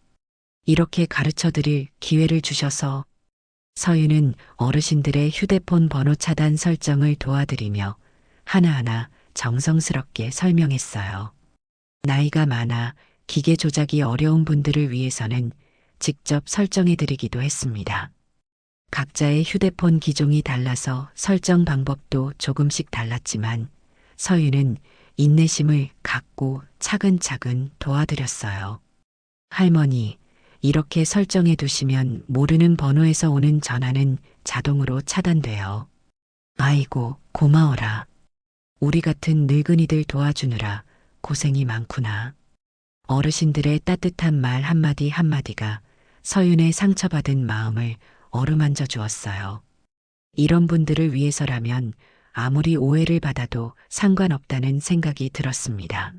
이렇게 가르쳐 드릴 기회를 주셔서. 서윤은 어르신들의 휴대폰 번호 차단 설정을 도와드리며 하나하나 정성스럽게 설명했어요. 나이가 많아 기계 조작이 어려운 분들을 위해서는 직접 설정해드리기도 했습니다. 각자의 휴대폰 기종이 달라서 설정 방법도 조금씩 달랐지만 서윤은 인내심을 갖고 차근차근 도와드렸어요. 할머니, 이렇게 설정해 두시면 모르는 번호에서 오는 전화는 자동으로 차단돼요. 아이고, 고마워라. 우리 같은 늙은이들 도와주느라 고생이 많구나. 어르신들의 따뜻한 말 한마디 한마디가 서윤의 상처받은 마음을 어루만져 주었어요. 이런 분들을 위해서라면 아무리 오해를 받아도 상관없다는 생각이 들었습니다.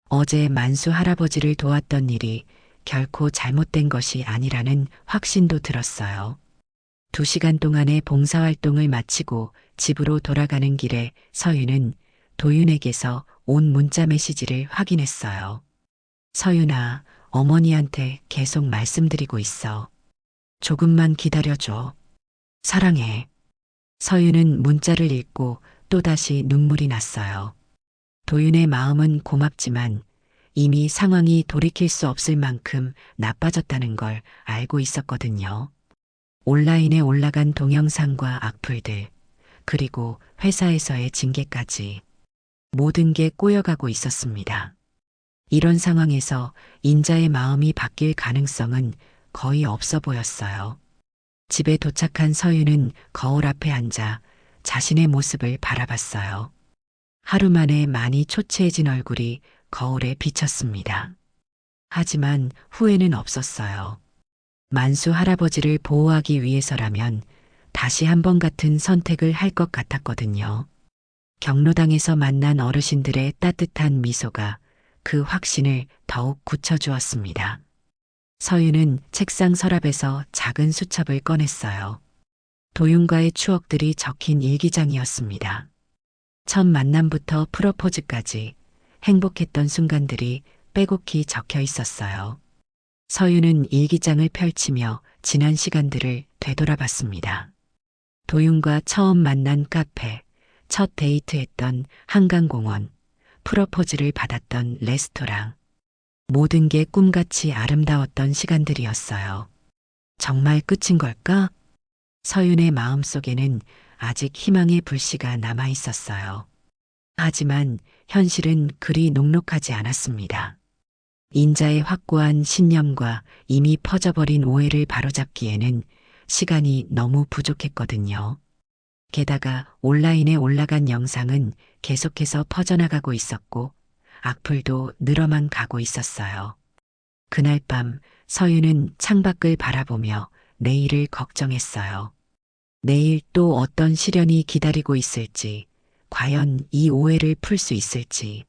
어제 만수 할아버지를 도왔던 일이 결코 잘못된 것이 아니라는 확신도 들었어요. 2시간 동안의 봉사활동을 마치고 집으로 돌아가는 길에 서윤은 도윤에게서 온 문자 메시지를 확인했어요. 서윤아, 어머니한테 계속 말씀드리고 있어. 조금만 기다려줘. 사랑해. 서윤은 문자를 읽고 또다시 눈물이 났어요. 도윤의 마음은 고맙지만 이미 상황이 돌이킬 수 없을 만큼 나빠졌다는 걸 알고 있었거든요. 온라인에 올라간 동영상과 악플들, 그리고 회사에서의 징계까지 모든 게 꼬여가고 있었습니다. 이런 상황에서 인자의 마음이 바뀔 가능성은 거의 없어 보였어요. 집에 도착한 서윤은 거울 앞에 앉아 자신의 모습을 바라봤어요. 하루 만에 많이 초췌해진 얼굴이 거울에 비쳤습니다. 하지만 후회는 없었어요. 만수 할아버지를 보호하기 위해서라면 다시 한 번 같은 선택을 할 것 같았거든요. 경로당에서 만난 어르신들의 따뜻한 미소가 그 확신을 더욱 굳혀주었습니다. 서윤은 책상 서랍에서 작은 수첩을 꺼냈어요. 도윤과의 추억들이 적힌 일기장이었습니다. 첫 만남부터 프로포즈까지 행복했던 순간들이 빼곡히 적혀 있었어요. 서윤은 일기장을 펼치며 지난 시간들을 되돌아봤습니다. 도윤과 처음 만난 카페, 첫 데이트했던 한강공원, 프로포즈를 받았던 레스토랑. 모든 게 꿈같이 아름다웠던 시간들이었어요. 정말 끝인 걸까? 서윤의 마음속에는 아직 희망의 불씨가 남아 있었어요. 하지만 현실은 그리 녹록하지 않았습니다. 인자의 확고한 신념과 이미 퍼져버린 오해를 바로잡기에는 시간이 너무 부족했거든요. 게다가 온라인에 올라간 영상은 계속해서 퍼져나가고 있었고 악플도 늘어만 가고 있었어요. 그날 밤 서윤은 창밖을 바라보며 내일을 걱정했어요. 내일 또 어떤 시련이 기다리고 있을지, 과연 이 오해를 풀 수 있을지.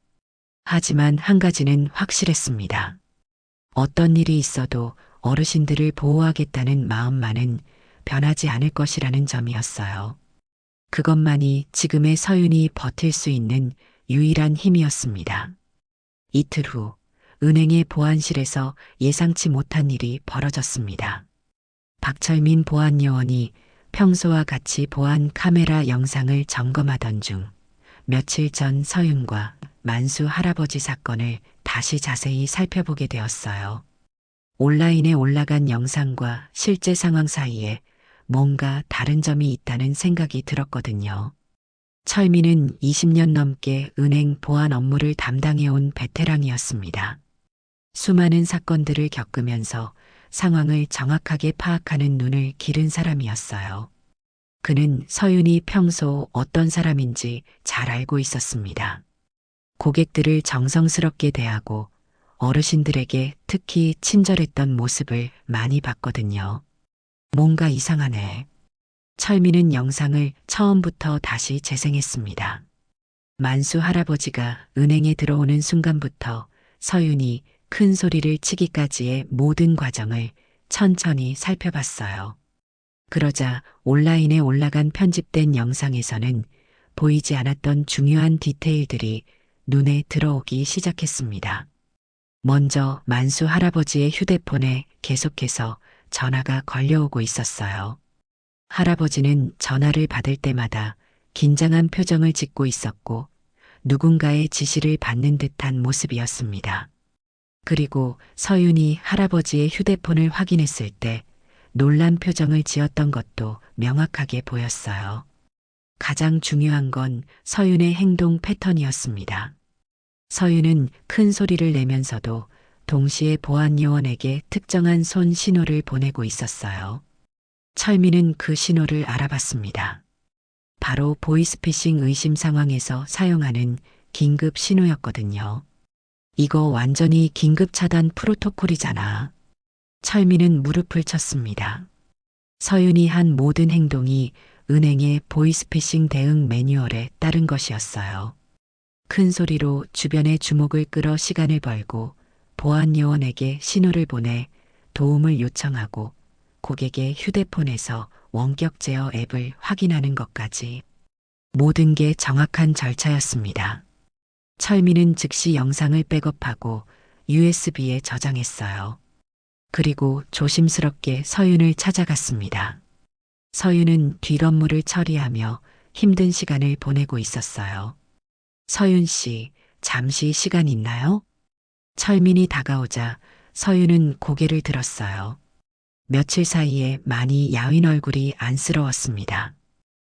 하지만 한 가지는 확실했습니다. 어떤 일이 있어도 어르신들을 보호하겠다는 마음만은 변하지 않을 것이라는 점이었어요. 그것만이 지금의 서윤이 버틸 수 있는 유일한 힘이었습니다. 이틀 후 은행의 보안실에서 예상치 못한 일이 벌어졌습니다. 박철민 보안요원이 평소와 같이 보안 카메라 영상을 점검하던 중 며칠 전 서윤과 만수 할아버지 사건을 다시 자세히 살펴보게 되었어요. 온라인에 올라간 영상과 실제 상황 사이에 뭔가 다른 점이 있다는 생각이 들었거든요. 철민은 20년 넘게 은행 보안 업무를 담당해온 베테랑이었습니다. 수많은 사건들을 겪으면서 상황을 정확하게 파악하는 눈을 기른 사람이었어요. 그는 서윤이 평소 어떤 사람인지 잘 알고 있었습니다. 고객들을 정성스럽게 대하고 어르신들에게 특히 친절했던 모습을 많이 봤거든요. 뭔가 이상하네. 철민은 영상을 처음부터 다시 재생했습니다. 만수 할아버지가 은행에 들어오는 순간부터 서윤이 큰 소리를 치기까지의 모든 과정을 천천히 살펴봤어요. 그러자 온라인에 올라간 편집된 영상에서는 보이지 않았던 중요한 디테일들이 눈에 들어오기 시작했습니다. 먼저 만수 할아버지의 휴대폰에 계속해서 전화가 걸려오고 있었어요. 할아버지는 전화를 받을 때마다 긴장한 표정을 짓고 있었고 누군가의 지시를 받는 듯한 모습이었습니다. 그리고 서윤이 할아버지의 휴대폰을 확인했을 때 놀란 표정을 지었던 것도 명확하게 보였어요. 가장 중요한 건 서윤의 행동 패턴이었습니다. 서윤은 큰 소리를 내면서도 동시에 보안 요원에게 특정한 손 신호를 보내고 있었어요. 철민은 그 신호를 알아봤습니다. 바로 보이스피싱 의심 상황에서 사용하는 긴급 신호였거든요. 이거 완전히 긴급 차단 프로토콜이잖아. 철민은 무릎을 쳤습니다. 서윤이 한 모든 행동이 은행의 보이스피싱 대응 매뉴얼에 따른 것이었어요. 큰 소리로 주변의 주목을 끌어 시간을 벌고 보안 요원에게 신호를 보내 도움을 요청하고 고객의 휴대폰에서 원격 제어 앱을 확인하는 것까지 모든 게 정확한 절차였습니다. 철민은 즉시 영상을 백업하고 USB에 저장했어요. 그리고 조심스럽게 서윤을 찾아갔습니다. 서윤은 뒷업무를 처리하며 힘든 시간을 보내고 있었어요. 서윤 씨, 잠시 시간 있나요? 철민이 다가오자 서윤은 고개를 들었어요. 며칠 사이에 많이 야윈 얼굴이 안쓰러웠습니다.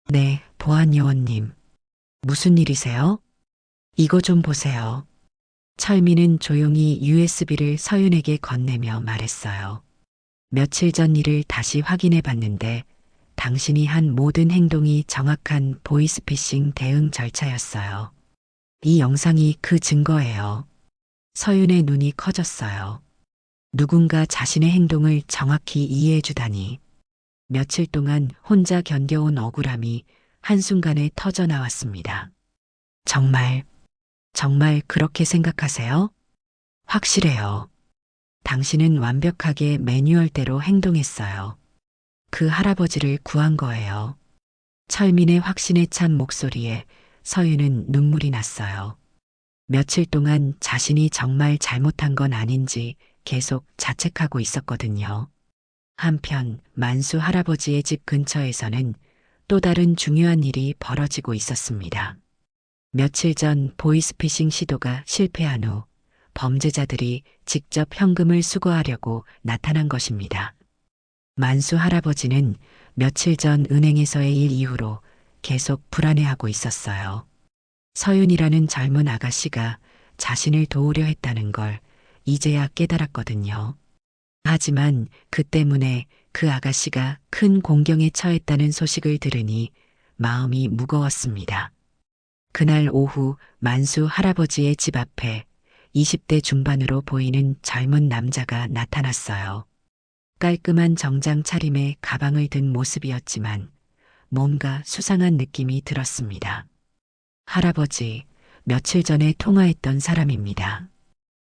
네, 보안 요원님. 무슨 일이세요? 이거 좀 보세요. 철민은 조용히 USB를 서윤에게 건네며 말했어요. 며칠 전 일을 다시 확인해 봤는데 당신이 한 모든 행동이 정확한 보이스피싱 대응 절차였어요. 이 영상이 그 증거예요. 서윤의 눈이 커졌어요. 누군가 자신의 행동을 정확히 이해해 주다니. 며칠 동안 혼자 견뎌온 억울함이 한순간에 터져 나왔습니다. 정말 그렇게 생각하세요? 확실해요. 당신은 완벽하게 매뉴얼대로 행동했어요. 그 할아버지를 구한 거예요. 철민의 확신에 찬 목소리에 서윤은 눈물이 났어요. 며칠 동안 자신이 정말 잘못한 건 아닌지 계속 자책하고 있었거든요. 한편 만수 할아버지의 집 근처에서는 또 다른 중요한 일이 벌어지고 있었습니다. 며칠 전 보이스피싱 시도가 실패한 후 범죄자들이 직접 현금을 수거하려고 나타난 것입니다. 만수 할아버지는 며칠 전 은행에서의 일 이후로 계속 불안해하고 있었어요. 서윤이라는 젊은 아가씨가 자신을 도우려 했다는 걸 이제야 깨달았거든요. 하지만 그 때문에 그 아가씨가 큰 공경에 처했다는 소식을 들으니 마음이 무거웠습니다. 그날 오후 만수 할아버지의 집 앞에 20대 중반으로 보이는 젊은 남자가 나타났어요. 깔끔한 정장 차림에 가방을 든 모습이었지만 뭔가 수상한 느낌이 들었습니다. 할아버지, 며칠 전에 통화했던 사람입니다.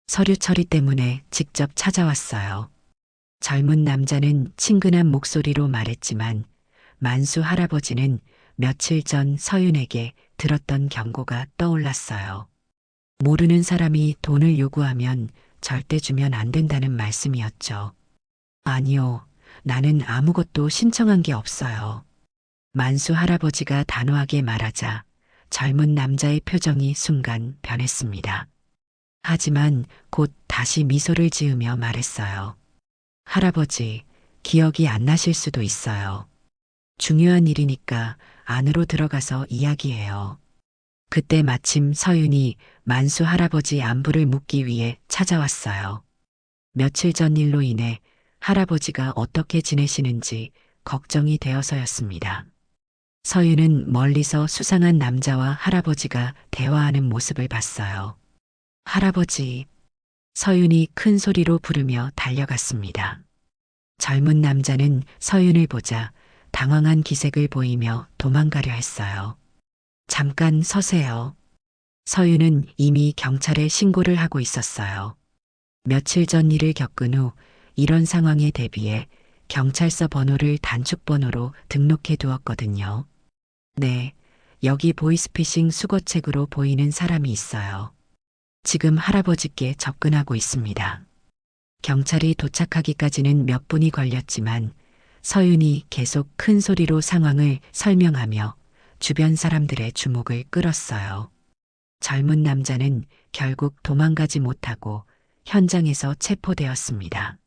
서류 처리 때문에 직접 찾아왔어요. 젊은 남자는 친근한 목소리로 말했지만 만수 할아버지는 며칠 전 서윤에게 들었던 경고가 떠올랐어요. 모르는 사람이 돈을 요구하면 절대 주면 안 된다는 말씀이었죠. 아니요, 나는 아무것도 신청한 게 없어요. 만수 할아버지가 단호하게 말하자 젊은 남자의 표정이 순간 변했습니다. 하지만 곧 다시 미소를 지으며 말했어요. 할아버지, 기억이 안 나실 수도 있어요. 중요한 일이니까 안으로 들어가서 이야기해요. 그때 마침 서윤이 만수 할아버지 안부를 묻기 위해 찾아왔어요. 며칠 전 일로 인해 할아버지가 어떻게 지내시는지 걱정이 되어서였습니다. 서윤은 멀리서 수상한 남자와 할아버지가 대화하는 모습을 봤어요. 할아버지, 서윤이 큰 소리로 부르며 달려갔습니다. 젊은 남자는 서윤을 보자 당황한 기색을 보이며 도망가려 했어요. 잠깐 서세요. 서윤은 이미 경찰에 신고를 하고 있었어요. 며칠 전 일을 겪은 후 이런 상황에 대비해 경찰서 번호를 단축번호로 등록해 두었거든요. 네, 여기 보이스피싱 수거책으로 보이는 사람이 있어요. 지금 할아버지께 접근하고 있습니다. 경찰이 도착하기까지는 몇 분이 걸렸지만 서윤이 계속 큰 소리로 상황을 설명하며 주변 사람들의 주목을 끌었어요. 젊은 남자는 결국 도망가지 못하고 현장에서 체포되었습니다.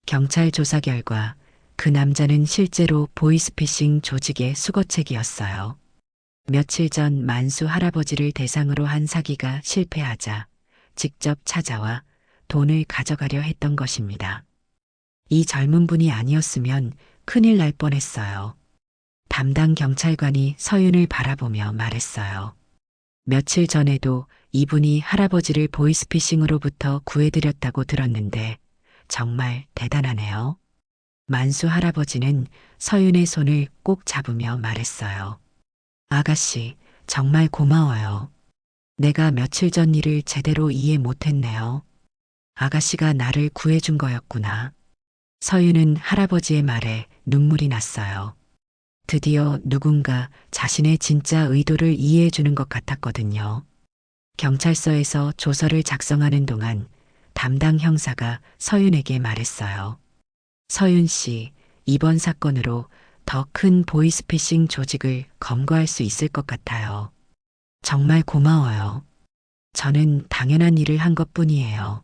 경찰 조사 결과 그 남자는 실제로 보이스피싱 조직의 수거책이었어요. 며칠 전 만수 할아버지를 대상으로 한 사기가 실패하자 직접 찾아와 돈을 가져가려 했던 것입니다. 이 젊은 분이 아니었으면 큰일 날 뻔했어요. 담당 경찰관이 서윤을 바라보며 말했어요. 며칠 전에도 이분이 할아버지를 보이스피싱으로부터 구해드렸다고 들었는데 정말 대단하네요. 만수 할아버지는 서윤의 손을 꼭 잡으며 말했어요. 아가씨, 정말 고마워요. 내가 며칠 전 일을 제대로 이해 못했네요. 아가씨가 나를 구해준 거였구나. 서윤은 할아버지의 말에 눈물이 났어요. 드디어 누군가 자신의 진짜 의도를 이해해 주는 것 같았거든요. 경찰서에서 조서를 작성하는 동안 담당 형사가 서윤에게 말했어요. 서윤 씨, 이번 사건으로 더 큰 보이스피싱 조직을 검거할 수 있을 것 같아요. 정말 고마워요. 저는 당연한 일을 한 것뿐이에요.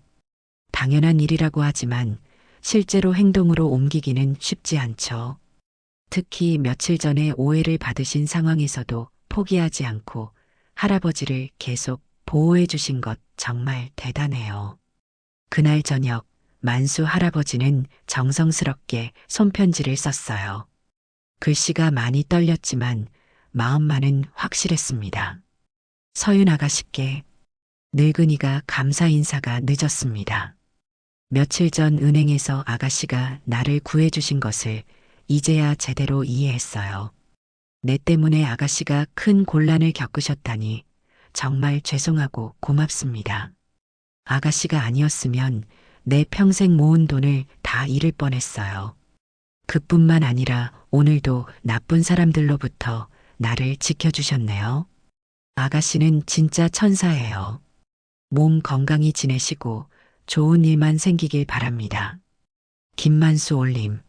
당연한 일이라고 하지만 실제로 행동으로 옮기기는 쉽지 않죠. 특히 며칠 전에 오해를 받으신 상황에서도 포기하지 않고 할아버지를 계속 보호해 주신 것 정말 대단해요. 그날 저녁 만수 할아버지는 정성스럽게 손편지를 썼어요. 글씨가 많이 떨렸지만 마음만은 확실했습니다. 서윤 아가씨께 늙은이가 감사 인사가 늦었습니다. 며칠 전 은행에서 아가씨가 나를 구해주신 것을 이제야 제대로 이해했어요. 내 때문에 아가씨가 큰 곤란을 겪으셨다니 정말 죄송하고 고맙습니다. 아가씨가 아니었으면 내 평생 모은 돈을 다 잃을 뻔했어요. 그뿐만 아니라 오늘도 나쁜 사람들로부터 나를 지켜주셨네요. 아가씨는 진짜 천사예요. 몸 건강히 지내시고 좋은 일만 생기길 바랍니다. 김만수 올림.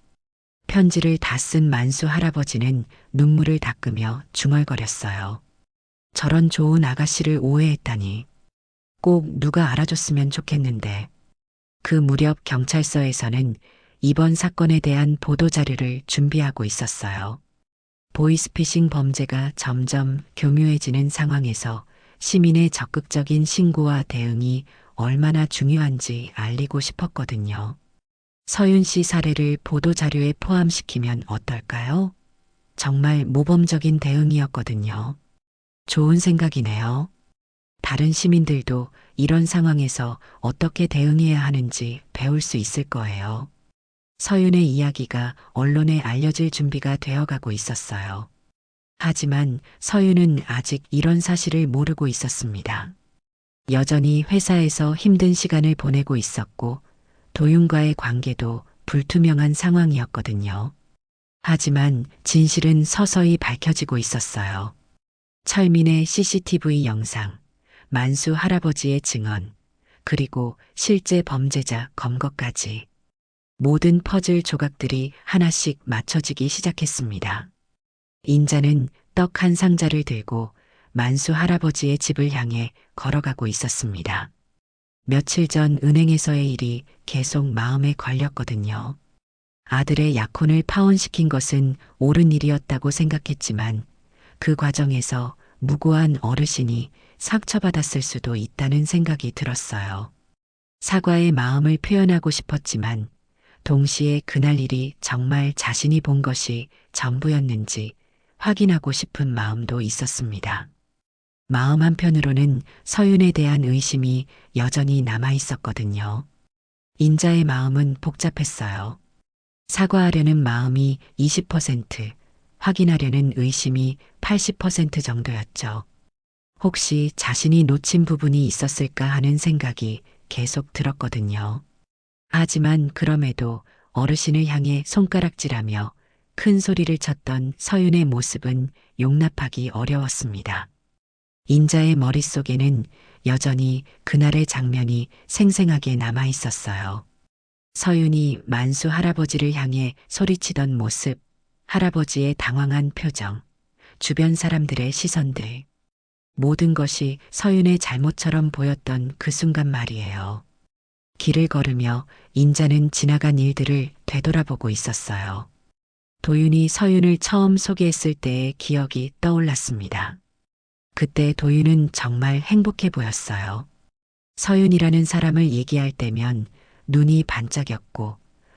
편지를 다 쓴 만수 할아버지는 눈물을 닦으며 중얼거렸어요. 저런 좋은 아가씨를 오해했다니. 꼭 누가 알아줬으면 좋겠는데. 그 무렵 경찰서에서는 이번 사건에 대한 보도자료를 준비하고 있었어요. 보이스피싱 범죄가 점점 교묘해지는 상황에서 시민의 적극적인 신고와 대응이 얼마나 중요한지 알리고 싶었거든요. 서윤 씨 사례를 보도자료에 포함시키면 어떨까요? 정말 모범적인 대응이었거든요. 좋은 생각이네요. 다른 시민들도 이런 상황에서 어떻게 대응해야 하는지 배울 수 있을 거예요. 서윤의 이야기가 언론에 알려질 준비가 되어가고 있었어요. 하지만 서윤은 아직 이런 사실을 모르고 있었습니다. 여전히 회사에서 힘든 시간을 보내고 있었고 도윤과의 관계도 불투명한 상황이었거든요. 하지만 진실은 서서히 밝혀지고 있었어요. 철민의 CCTV 영상, 만수 할아버지의 증언, 그리고 실제 범죄자 검거까지. 모든 퍼즐 조각들이 하나씩 맞춰지기 시작했습니다. 인자는 떡 한 상자를 들고 만수 할아버지의 집을 향해 걸어가고 있었습니다. 며칠 전 은행에서의 일이 계속 마음에 걸렸거든요. 아들의 약혼을 파혼시킨 것은 옳은 일이었다고 생각했지만 그 과정에서 무고한 어르신이 상처받았을 수도 있다는 생각이 들었어요. 사과의 마음을 표현하고 싶었지만 동시에 그날 일이 정말 자신이 본 것이 전부였는지 확인하고 싶은 마음도 있었습니다. 마음 한편으로는 서윤에 대한 의심이 여전히 남아 있었거든요. 인자의 마음은 복잡했어요. 사과하려는 마음이 20%, 확인하려는 의심이 80% 정도였죠. 혹시 자신이 놓친 부분이 있었을까 하는 생각이 계속 들었거든요. 하지만 그럼에도 어르신을 향해 손가락질하며 큰 소리를 쳤던 서윤의 모습은 용납하기 어려웠습니다. 인자의 머릿속에는 여전히 그날의 장면이 생생하게 남아 있었어요. 서윤이 만수 할아버지를 향해 소리치던 모습, 할아버지의 당황한 표정, 주변 사람들의 시선들, 모든 것이 서윤의 잘못처럼 보였던 그 순간 말이에요. 길을 걸으며 인자는 지나간 일들을 되돌아보고 있었어요. 도윤이 서윤을 처음 소개했을 때의 기억이 떠올랐습니다. 그때 도윤은 정말 행복해 보였어요. 서윤이라는 사람을 얘기할 때면 눈이 반짝였고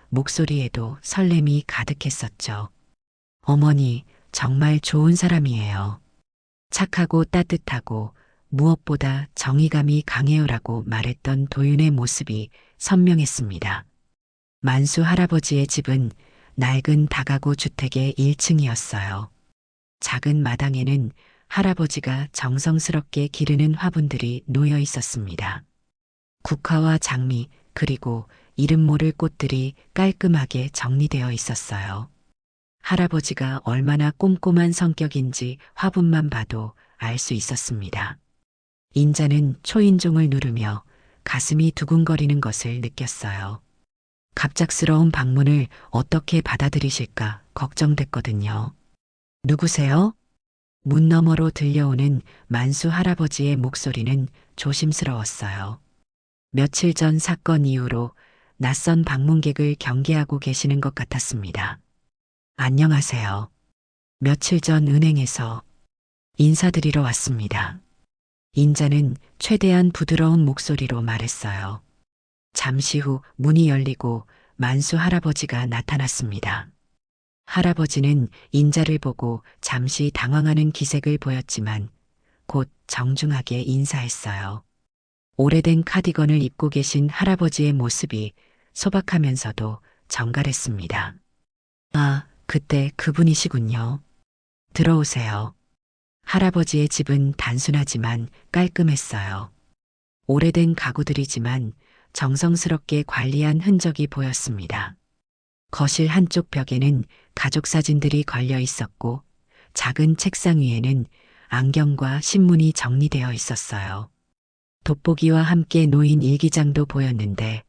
목소리에도 설렘이 가득했었죠. 어머니, 정말 좋은 사람이에요. 착하고 따뜻하고 무엇보다 정의감이 강해요라고 말했던 도윤의 모습이 선명했습니다. 만수 할아버지의 집은 낡은 다가구 주택의 1층이었어요. 작은 마당에는 할아버지가 정성스럽게 기르는 화분들이 놓여 있었습니다. 국화와 장미 그리고 이름 모를 꽃들이 깔끔하게 정리되어 있었어요. 할아버지가 얼마나 꼼꼼한 성격인지 화분만 봐도 알 수 있었습니다. 인자는 초인종을 누르며 가슴이 두근거리는 것을 느꼈어요. 갑작스러운 방문을 어떻게 받아들이실까 걱정됐거든요. 누구세요? 문 너머로 들려오는 만수 할아버지의 목소리는 조심스러웠어요. 며칠 전 사건 이후로 낯선 방문객을 경계하고 계시는 것 같았습니다. 안녕하세요. 며칠 전 은행에서 인사드리러 왔습니다. 인자는 최대한 부드러운 목소리로 말했어요. 잠시 후 문이 열리고 만수 할아버지가 나타났습니다. 할아버지는 인자를 보고 잠시 당황하는 기색을 보였지만 곧 정중하게 인사했어요. 오래된 카디건을 입고 계신 할아버지의 모습이 소박하면서도 정갈했습니다. 아, 그때 그분이시군요. 들어오세요. 할아버지의 집은 단순하지만 깔끔했어요. 오래된 가구들이지만 정성스럽게 관리한 흔적이 보였습니다. 거실 한쪽 벽에는 가족 사진들이 걸려 있었고 작은 책상 위에는 안경과 신문이 정리되어 있었어요. 돋보기와 함께 놓인 일기장도 보였는데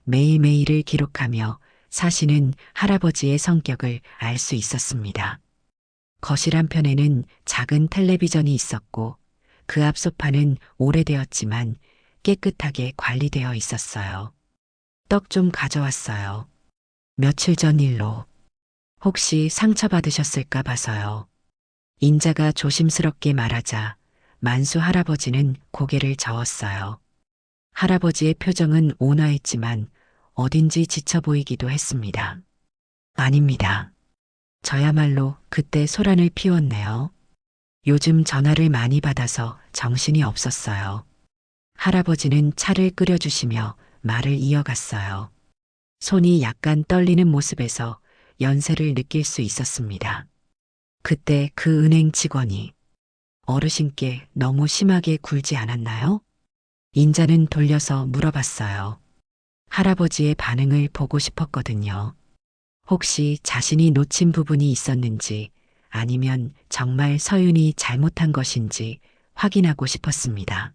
매일매일을 기록하며 사시는 할아버지의 성격을 알 수 있었습니다. 거실 한편에는 작은 텔레비전이 있었고 그 앞 소파는 오래되었지만 깨끗하게 관리되어 있었어요. 떡 좀 가져왔어요. 며칠 전 일로. 혹시 상처받으셨을까 봐서요. 인자가 조심스럽게 말하자 만수 할아버지는 고개를 저었어요. 할아버지의 표정은 온화했지만 어딘지 지쳐 보이기도 했습니다. 아닙니다. 저야말로 그때 소란을 피웠네요. 요즘 전화를 많이 받아서 정신이 없었어요. 할아버지는 차를 끓여주시며 말을 이어갔어요. 손이 약간 떨리는 모습에서 연세를 느낄 수 있었습니다. 그때 그 은행 직원이 어르신께 너무 심하게 굴지 않았나요? 인자는 돌려서 물어봤어요. 할아버지의 반응을 보고 싶었거든요. 혹시 자신이 놓친 부분이 있었는지 아니면 정말 서윤이 잘못한 것인지 확인하고 싶었습니다.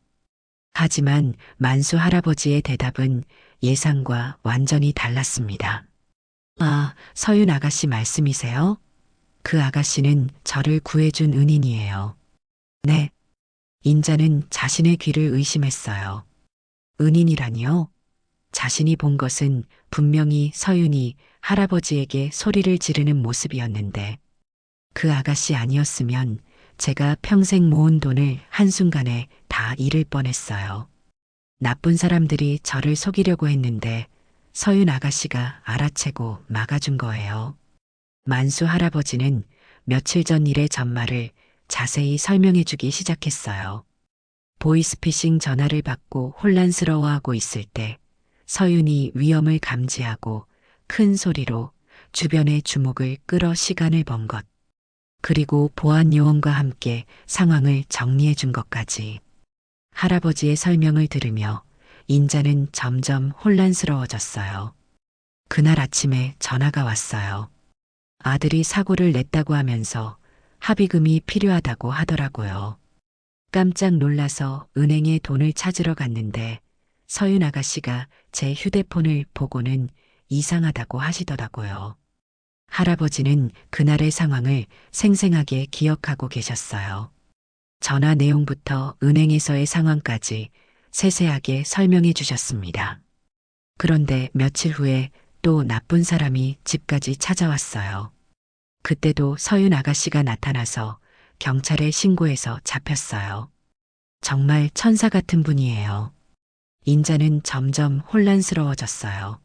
하지만 만수 할아버지의 대답은 예상과 완전히 달랐습니다. 아, 서윤 아가씨 말씀이세요? 그 아가씨는 저를 구해준 은인이에요. 네. 인자는 자신의 귀를 의심했어요. 은인이라니요? 자신이 본 것은 분명히 서윤이 할아버지에게 소리를 지르는 모습이었는데 그 아가씨 아니었으면 제가 평생 모은 돈을 한순간에 다 잃을 뻔했어요. 나쁜 사람들이 저를 속이려고 했는데 서윤 아가씨가 알아채고 막아준 거예요. 만수 할아버지는 며칠 전 일의 전말을 자세히 설명해 주기 시작했어요. 보이스피싱 전화를 받고 혼란스러워하고 있을 때 서윤이 위험을 감지하고 큰 소리로 주변의 주목을 끌어 시간을 번 것. 그리고 보안 요원과 함께 상황을 정리해 준 것까지. 할아버지의 설명을 들으며 인자는 점점 혼란스러워졌어요. 그날 아침에 전화가 왔어요. 아들이 사고를 냈다고 하면서 합의금이 필요하다고 하더라고요. 깜짝 놀라서 은행에 돈을 찾으러 갔는데 서윤 아가씨가 제 휴대폰을 보고는 이상하다고 하시더라고요. 할아버지는 그날의 상황을 생생하게 기억하고 계셨어요. 전화 내용부터 은행에서의 상황까지 세세하게 설명해 주셨습니다. 그런데 며칠 후에 또 나쁜 사람이 집까지 찾아왔어요. 그때도 서윤 아가씨가 나타나서 경찰에 신고해서 잡혔어요. 정말 천사 같은 분이에요. 인자는 점점 혼란스러워졌어요.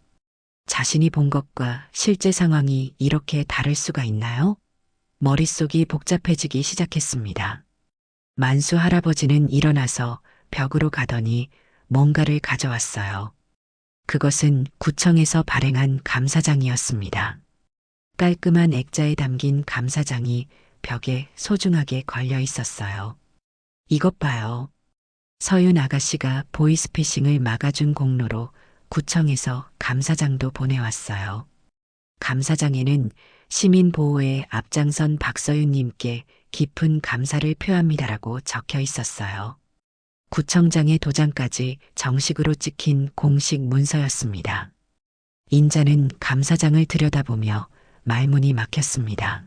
자신이 본 것과 실제 상황이 이렇게 다를 수가 있나요? 머릿속이 복잡해지기 시작했습니다. 만수 할아버지는 일어나서 벽으로 가더니 뭔가를 가져왔어요. 그것은 구청에서 발행한 감사장이었습니다. 깔끔한 액자에 담긴 감사장이 벽에 소중하게 걸려 있었어요. 이것 봐요. 서윤 아가씨가 보이스피싱을 막아준 공로로 구청에서 감사장도 보내왔어요. 감사장에는 시민 보호에 앞장선 박서윤님께 깊은 감사를 표합니다라고 적혀 있었어요. 구청장의 도장까지 정식으로 찍힌 공식 문서였습니다. 인자는 감사장을 들여다보며 말문이 막혔습니다.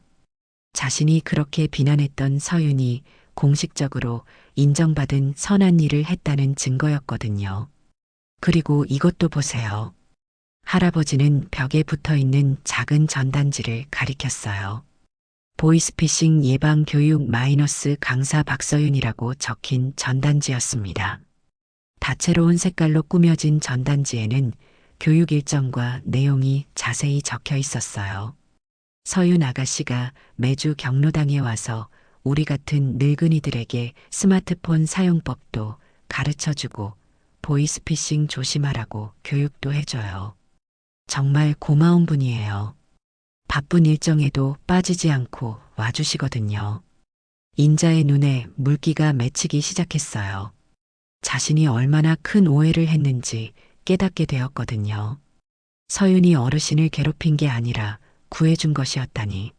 자신이 그렇게 비난했던 서윤이 공식적으로 인정받은 선한 일을 했다는 증거였거든요. 그리고 이것도 보세요. 할아버지는 벽에 붙어 있는 작은 전단지를 가리켰어요. 보이스피싱 예방 교육 마이너스 강사 박서윤이라고 적힌 전단지였습니다. 다채로운 색깔로 꾸며진 전단지에는 교육 일정과 내용이 자세히 적혀 있었어요. 서윤 아가씨가 매주 경로당에 와서 우리 같은 늙은이들에게 스마트폰 사용법도 가르쳐주고 보이스피싱 조심하라고 교육도 해줘요. 정말 고마운 분이에요. 바쁜 일정에도 빠지지 않고 와주시거든요. 인자의 눈에 물기가 맺히기 시작했어요. 자신이 얼마나 큰 오해를 했는지 깨닫게 되었거든요. 서윤이 어르신을 괴롭힌 게 아니라 구해준 것이었다니.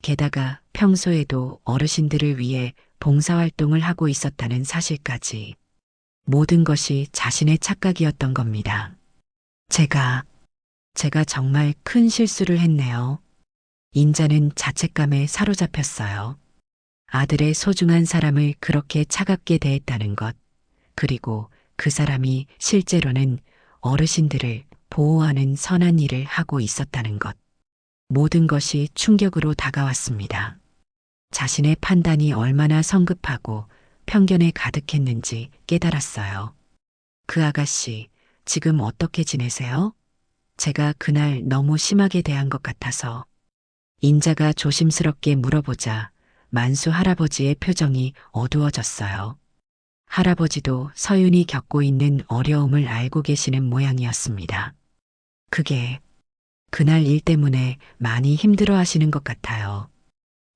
게다가 평소에도 어르신들을 위해 봉사활동을 하고 있었다는 사실까지. 모든 것이 자신의 착각이었던 겁니다. 제가 정말 큰 실수를 했네요. 인자는 자책감에 사로잡혔어요. 아들의 소중한 사람을 그렇게 차갑게 대했다는 것, 그리고 그 사람이 실제로는 어르신들을 보호하는 선한 일을 하고 있었다는 것. 모든 것이 충격으로 다가왔습니다. 자신의 판단이 얼마나 성급하고 편견에 가득했는지 깨달았어요. 그 아가씨, 지금 어떻게 지내세요? 제가 그날 너무 심하게 대한 것 같아서. 인자가 조심스럽게 물어보자 만수 할아버지의 표정이 어두워졌어요. 할아버지도 서윤이 겪고 있는 어려움을 알고 계시는 모양이었습니다. 그게 그날 일 때문에 많이 힘들어 하시는 것 같아요.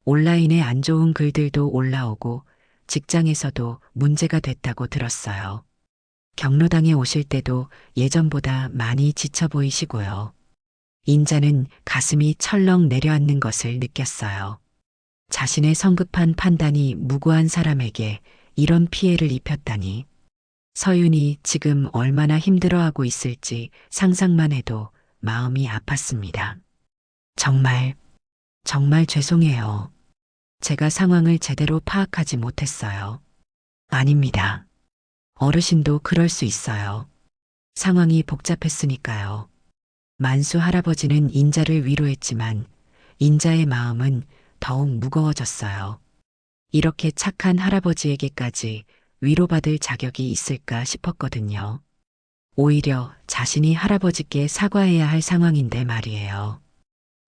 온라인에 안 좋은 글들도 올라오고 직장에서도 문제가 됐다고 들었어요. 경로당에 오실 때도 예전보다 많이 지쳐 보이시고요. 인자는 가슴이 철렁 내려앉는 것을 느꼈어요. 자신의 성급한 판단이 무고한 사람에게 이런 피해를 입혔다니. 서윤이 지금 얼마나 힘들어하고 있을지 상상만 해도 마음이 아팠습니다. 정말 죄송해요. 제가 상황을 제대로 파악하지 못했어요. 아닙니다. 어르신도 그럴 수 있어요. 상황이 복잡했으니까요. 만수 할아버지는 인자를 위로했지만 인자의 마음은 더욱 무거워졌어요. 이렇게 착한 할아버지에게까지 위로받을 자격이 있을까 싶었거든요. 오히려 자신이 할아버지께 사과해야 할 상황인데 말이에요.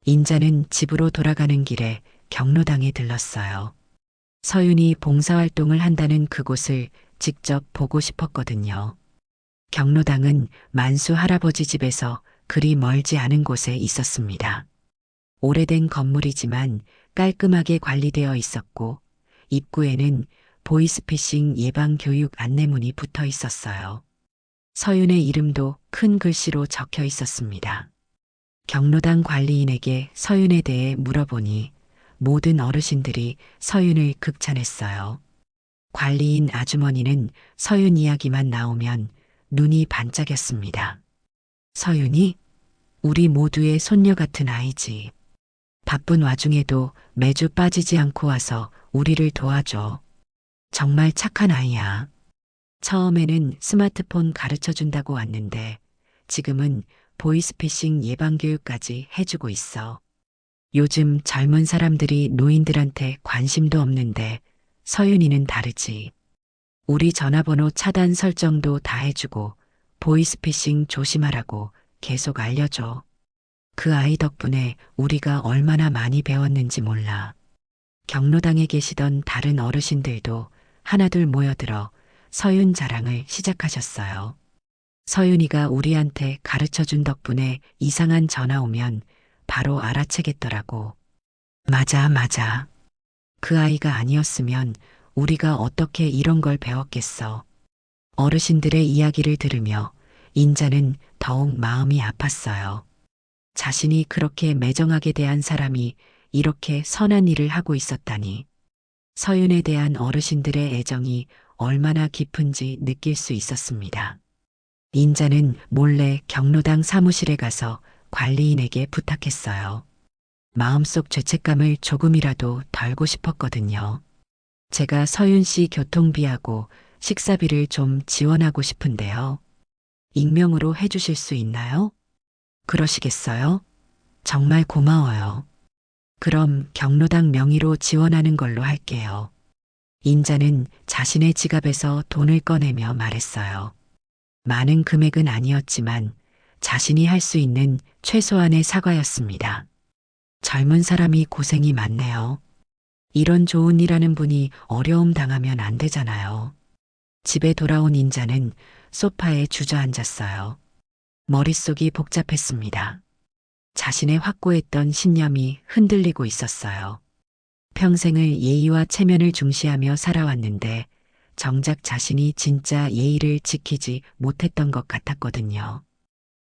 인자는 집으로 돌아가는 길에 경로당에 들렀어요. 서윤이 봉사활동을 한다는 그곳을 직접 보고 싶었거든요. 경로당은 만수 할아버지 집에서 그리 멀지 않은 곳에 있었습니다. 오래된 건물이지만 깔끔하게 관리되어 있었고 입구에는 보이스피싱 예방 교육 안내문이 붙어 있었어요. 서윤의 이름도 큰 글씨로 적혀 있었습니다. 경로당 관리인에게 서윤에 대해 물어보니 모든 어르신들이 서윤을 극찬했어요. 관리인 아주머니는 서윤 이야기만 나오면 눈이 반짝였습니다. 서윤이? 우리 모두의 손녀 같은 아이지. 바쁜 와중에도 매주 빠지지 않고 와서 우리를 도와줘. 정말 착한 아이야. 처음에는 스마트폰 가르쳐 준다고 왔는데 지금은 보이스피싱 예방교육까지 해주고 있어. 요즘 젊은 사람들이 노인들한테 관심도 없는데 서윤이는 다르지. 우리 전화번호 차단 설정도 다 해주고 보이스피싱 조심하라고 계속 알려줘. 그 아이 덕분에 우리가 얼마나 많이 배웠는지 몰라. 경로당에 계시던 다른 어르신들도 하나둘 모여들어 서윤 자랑을 시작하셨어요. 서윤이가 우리한테 가르쳐 준 덕분에 이상한 전화 오면 바로 알아채겠더라고. 맞아, 맞아. 그 아이가 아니었으면 우리가 어떻게 이런 걸 배웠겠어. 어르신들의 이야기를 들으며 인자는 더욱 마음이 아팠어요. 자신이 그렇게 매정하게 대한 사람이 이렇게 선한 일을 하고 있었다니. 서윤에 대한 어르신들의 애정이 얼마나 깊은지 느낄 수 있었습니다. 인자는 몰래 경로당 사무실에 가서 관리인에게 부탁했어요. 마음속 죄책감을 조금이라도 덜고 싶었거든요. 제가 서윤 씨 교통비하고 식사비를 좀 지원하고 싶은데요. 익명으로 해주실 수 있나요? 그러시겠어요? 정말 고마워요. 그럼 경로당 명의로 지원하는 걸로 할게요. 인자는 자신의 지갑에서 돈을 꺼내며 말했어요. 많은 금액은 아니었지만 자신이 할 수 있는 최소한의 사과였습니다. 젊은 사람이 고생이 많네요. 이런 좋은 일 하는 분이 어려움 당하면 안 되잖아요. 집에 돌아온 인자는 소파에 주저앉았어요. 머릿속이 복잡했습니다. 자신의 확고했던 신념이 흔들리고 있었어요. 평생을 예의와 체면을 중시하며 살아왔는데 정작 자신이 진짜 예의를 지키지 못했던 것 같았거든요.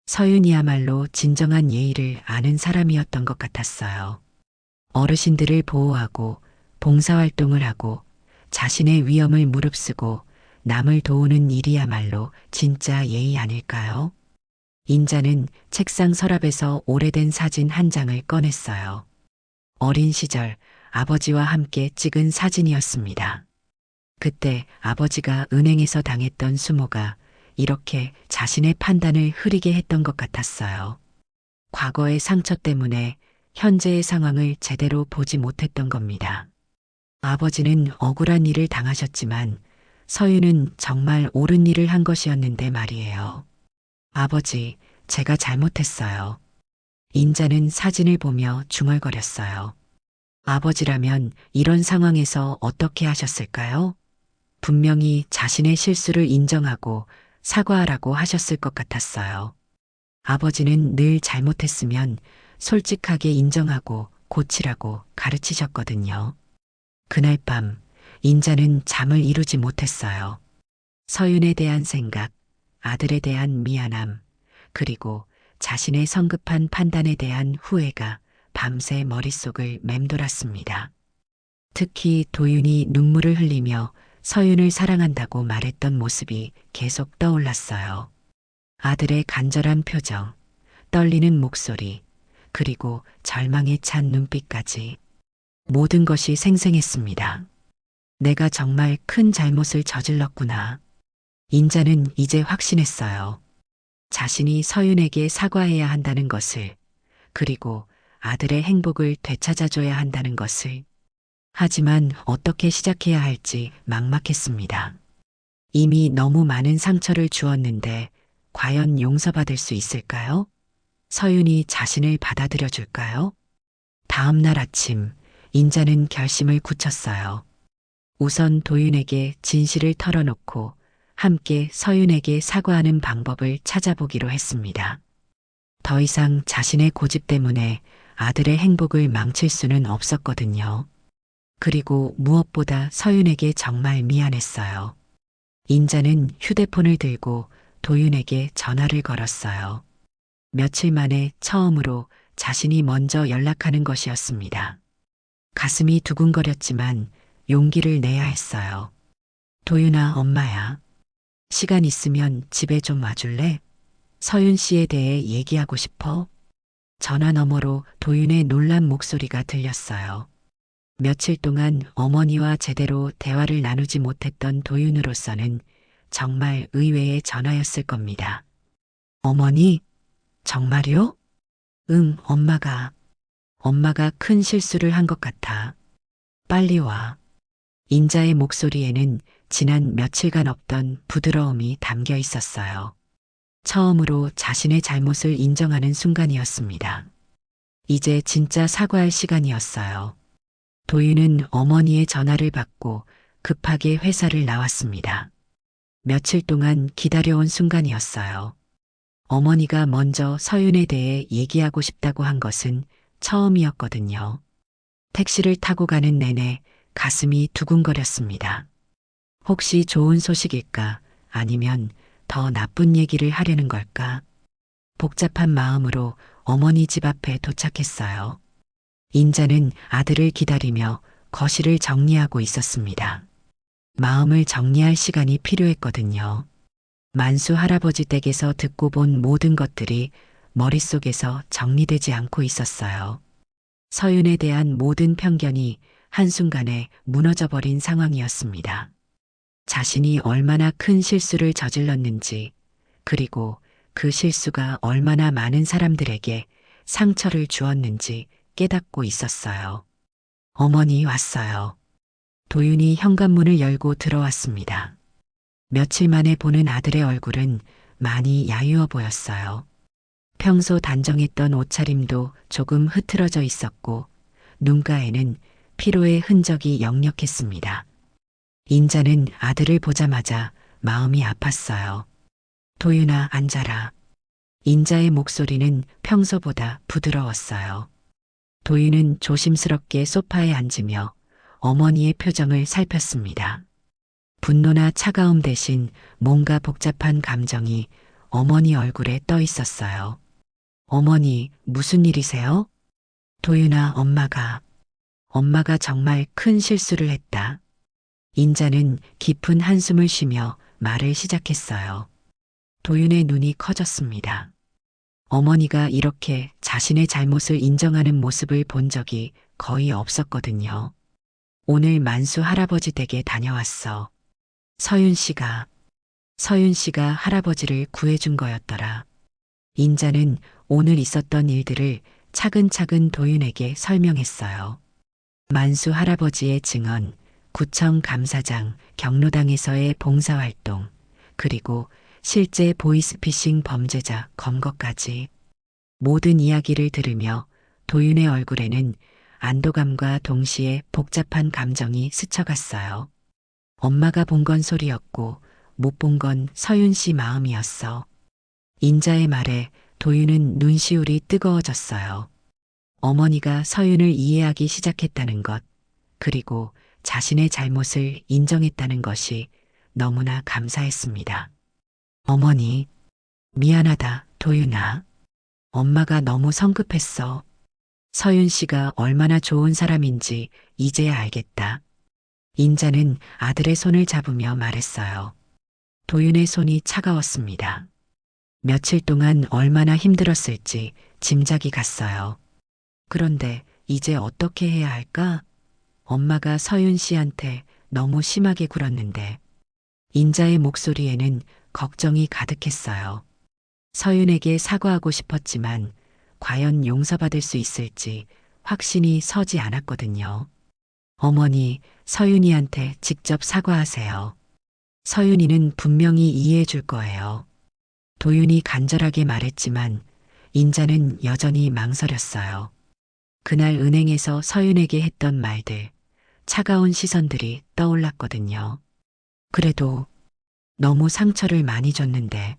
서윤이야말로 진정한 예의를 아는 사람이었던 것 같았어요. 어르신들을 보호하고 봉사활동을 하고 자신의 위험을 무릅쓰고 남을 도우는 일이야말로 진짜 예의 아닐까요? 인자는 책상 서랍에서 오래된 사진 한 장을 꺼냈어요. 어린 시절 아버지와 함께 찍은 사진이었습니다. 그때 아버지가 은행에서 당했던 수모가 이렇게 자신의 판단을 흐리게 했던 것 같았어요. 과거의 상처 때문에 현재의 상황을 제대로 보지 못했던 겁니다. 아버지는 억울한 일을 당하셨지만 서윤은 정말 옳은 일을 한 것이었는데 말이에요. 아버지, 제가 잘못했어요. 인자는 사진을 보며 중얼거렸어요. 아버지라면 이런 상황에서 어떻게 하셨을까요? 분명히 자신의 실수를 인정하고 사과하라고 하셨을 것 같았어요. 아버지는 늘 잘못했으면 솔직하게 인정하고 고치라고 가르치셨거든요. 그날 밤 인자는 잠을 이루지 못했어요. 서윤에 대한 생각, 아들에 대한 미안함, 그리고 자신의 성급한 판단에 대한 후회가 밤새 머릿속을 맴돌았습니다. 특히 도윤이 눈물을 흘리며 서윤을 사랑한다고 말했던 모습이 계속 떠올랐어요. 아들의 간절한 표정, 떨리는 목소리, 그리고 절망에 찬 눈빛까지 모든 것이 생생했습니다. 내가 정말 큰 잘못을 저질렀구나. 인자는 이제 확신했어요. 자신이 서윤에게 사과해야 한다는 것을, 그리고 아들의 행복을 되찾아줘야 한다는 것을. 하지만 어떻게 시작해야 할지 막막했습니다. 이미 너무 많은 상처를 주었는데 과연 용서받을 수 있을까요? 서윤이 자신을 받아들여 줄까요? 다음 날 아침, 인자는 결심을 굳혔어요. 우선 도윤에게 진실을 털어놓고 함께 서윤에게 사과하는 방법을 찾아보기로 했습니다. 더 이상 자신의 고집 때문에 아들의 행복을 망칠 수는 없었거든요. 그리고 무엇보다 서윤에게 정말 미안했어요. 인자는 휴대폰을 들고 도윤에게 전화를 걸었어요. 며칠 만에 처음으로 자신이 먼저 연락하는 것이었습니다. 가슴이 두근거렸지만 용기를 내야 했어요. 도윤아, 엄마야. 시간 있으면 집에 좀 와줄래? 서윤 씨에 대해 얘기하고 싶어. 전화 너머로 도윤의 놀란 목소리가 들렸어요. 며칠 동안 어머니와 제대로 대화를 나누지 못했던 도윤으로서는 정말 의외의 전화였을 겁니다. 어머니? 정말요? 응, 엄마가 큰 실수를 한 것 같아. 빨리 와. 인자의 목소리에는 지난 며칠간 없던 부드러움이 담겨 있었어요. 처음으로 자신의 잘못을 인정하는 순간이었습니다. 이제 진짜 사과할 시간이었어요. 도윤은 어머니의 전화를 받고 급하게 회사를 나왔습니다. 며칠 동안 기다려온 순간이었어요. 어머니가 먼저 서윤에 대해 얘기하고 싶다고 한 것은 처음이었거든요. 택시를 타고 가는 내내 가슴이 두근거렸습니다. 혹시 좋은 소식일까? 아니면 더 나쁜 얘기를 하려는 걸까? 복잡한 마음으로 어머니 집 앞에 도착했어요. 인자는 아들을 기다리며 거실을 정리하고 있었습니다. 마음을 정리할 시간이 필요했거든요. 만수 할아버지 댁에서 듣고 본 모든 것들이 머릿속에서 정리되지 않고 있었어요. 서윤에 대한 모든 편견이 한순간에 무너져버린 상황이었습니다. 자신이 얼마나 큰 실수를 저질렀는지, 그리고 그 실수가 얼마나 많은 사람들에게 상처를 주었는지 깨닫고 있었어요. 어머니 왔어요. 도윤이 현관문을 열고 들어왔습니다. 며칠 만에 보는 아들의 얼굴은 많이 야유어 보였어요. 평소 단정했던 옷차림도 조금 흐트러져 있었고 눈가에는 피로의 흔적이 역력했습니다. 인자는 아들을 보자마자 마음이 아팠어요. 도윤아, 앉아라. 인자의 목소리는 평소보다 부드러웠어요. 도윤은 조심스럽게 소파에 앉으며 어머니의 표정을 살폈습니다. 분노나 차가움 대신 뭔가 복잡한 감정이 어머니 얼굴에 떠 있었어요. 어머니, 무슨 일이세요? 도윤아, 엄마가 정말 큰 실수를 했다. 인자는 깊은 한숨을 쉬며 말을 시작했어요. 도윤의 눈이 커졌습니다. 어머니가 이렇게 자신의 잘못을 인정하는 모습을 본 적이 거의 없었거든요. 오늘 만수 할아버지 댁에 다녀왔어. 서윤 씨가 할아버지를 구해준 거였더라. 인자는 오늘 있었던 일들을 차근차근 도윤에게 설명했어요. 만수 할아버지의 증언, 구청 감사장, 경로당에서의 봉사활동, 그리고 실제 보이스피싱 범죄자 검거까지 모든 이야기를 들으며 도윤의 얼굴에는 안도감과 동시에 복잡한 감정이 스쳐갔어요. 엄마가 본 건 소리였고 못 본 건 서윤 씨 마음이었어. 인자의 말에 도윤은 눈시울이 뜨거워졌어요. 어머니가 서윤을 이해하기 시작했다는 것, 그리고 자신의 잘못을 인정했다는 것이 너무나 감사했습니다. 어머니, 미안하다, 도윤아. 엄마가 너무 성급했어. 서윤 씨가 얼마나 좋은 사람인지 이제야 알겠다. 인자는 아들의 손을 잡으며 말했어요. 도윤의 손이 차가웠습니다. 며칠 동안 얼마나 힘들었을지 짐작이 갔어요. 그런데 이제 어떻게 해야 할까? 엄마가 서윤 씨한테 너무 심하게 굴었는데 인자의 목소리에는 걱정이 가득했어요. 서윤에게 사과하고 싶었지만 과연 용서받을 수 있을지 확신이 서지 않았거든요. 어머니, 서윤이한테 직접 사과하세요. 서윤이는 분명히 이해해 줄 거예요. 도윤이 간절하게 말했지만 인자는 여전히 망설였어요. 그날 은행에서 서윤에게 했던 말들, 차가운 시선들이 떠올랐거든요. 그래도 너무 상처를 많이 줬는데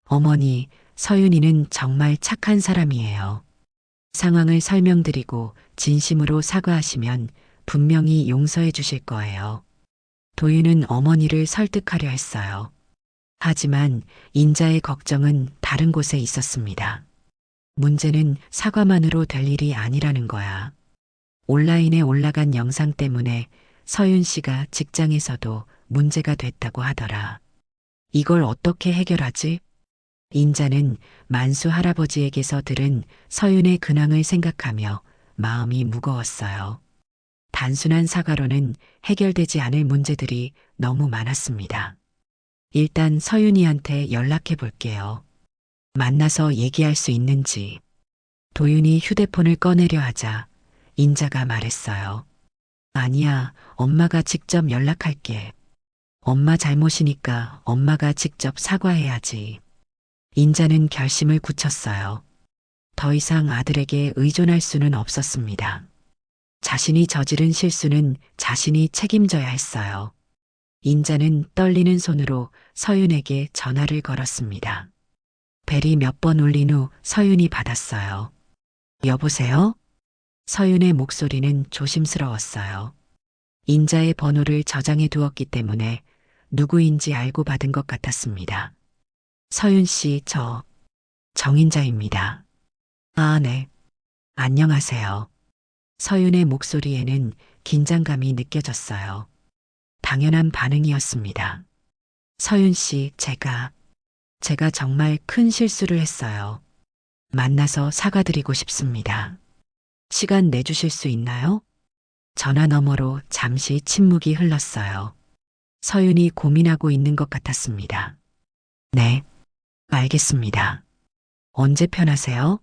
어머니, 서윤이는 정말 착한 사람이에요. 상황을 설명드리고 진심으로 사과하시면 분명히 용서해 주실 거예요. 도윤은 어머니를 설득하려 했어요. 하지만 인자의 걱정은 다른 곳에 있었습니다. 문제는 사과만으로 될 일이 아니라는 거야. 온라인에 올라간 영상 때문에 서윤 씨가 직장에서도 문제가 됐다고 하더라. 이걸 어떻게 해결하지? 인자는 만수 할아버지에게서 들은 서윤의 근황을 생각하며 마음이 무거웠어요. 단순한 사과로는 해결되지 않을 문제들이 너무 많았습니다. 일단 서윤이한테 연락해 볼게요. 만나서 얘기할 수 있는지. 도윤이 휴대폰을 꺼내려 하자 인자가 말했어요. 아니야, 엄마가 직접 연락할게. 엄마 잘못이니까 엄마가 직접 사과해야지. 인자는 결심을 굳혔어요. 더 이상 아들에게 의존할 수는 없었습니다. 자신이 저지른 실수는 자신이 책임져야 했어요. 인자는 떨리는 손으로 서윤에게 전화를 걸었습니다. 벨이 몇 번 울린 후 서윤이 받았어요. 여보세요? 서윤의 목소리는 조심스러웠어요. 인자의 번호를 저장해 두었기 때문에 누구인지 알고 받은 것 같았습니다. 서윤 씨, 정인자입니다. 아, 네. 안녕하세요. 서윤의 목소리에는 긴장감이 느껴졌어요. 당연한 반응이었습니다. 서윤 씨, 제가 정말 큰 실수를 했어요. 만나서 사과드리고 싶습니다. 시간 내주실 수 있나요? 전화 너머로 잠시 침묵이 흘렀어요. 서윤이 고민하고 있는 것 같았습니다. 네, 알겠습니다. 언제 편하세요?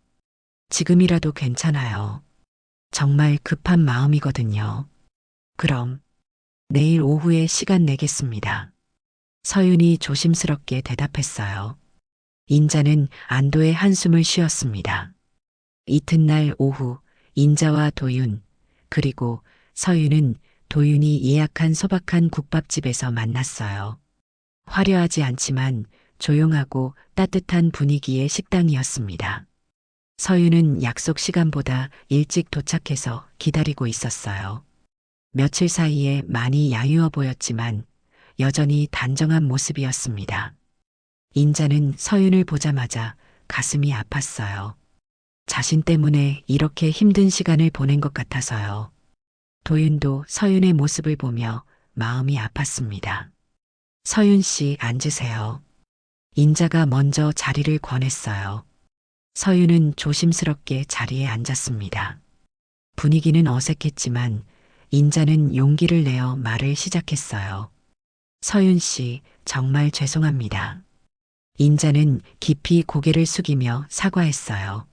지금이라도 괜찮아요. 정말 급한 마음이거든요. 그럼 내일 오후에 시간 내겠습니다. 서윤이 조심스럽게 대답했어요. 인자는 안도의 한숨을 쉬었습니다. 이튿날 오후 인자와 도윤 그리고 서윤은 도윤이 예약한 소박한 국밥집에서 만났어요. 화려하지 않지만 조용하고 따뜻한 분위기의 식당이었습니다. 서윤은 약속 시간보다 일찍 도착해서 기다리고 있었어요. 며칠 사이에 많이 야유어 보였지만 여전히 단정한 모습이었습니다. 인자는 서윤을 보자마자 가슴이 아팠어요. 자신 때문에 이렇게 힘든 시간을 보낸 것 같아서요. 도윤도 서윤의 모습을 보며 마음이 아팠습니다. 서윤 씨, 앉으세요. 인자가 먼저 자리를 권했어요. 서윤은 조심스럽게 자리에 앉았습니다. 분위기는 어색했지만 인자는 용기를 내어 말을 시작했어요. 서윤 씨, 정말 죄송합니다. 인자는 깊이 고개를 숙이며 사과했어요.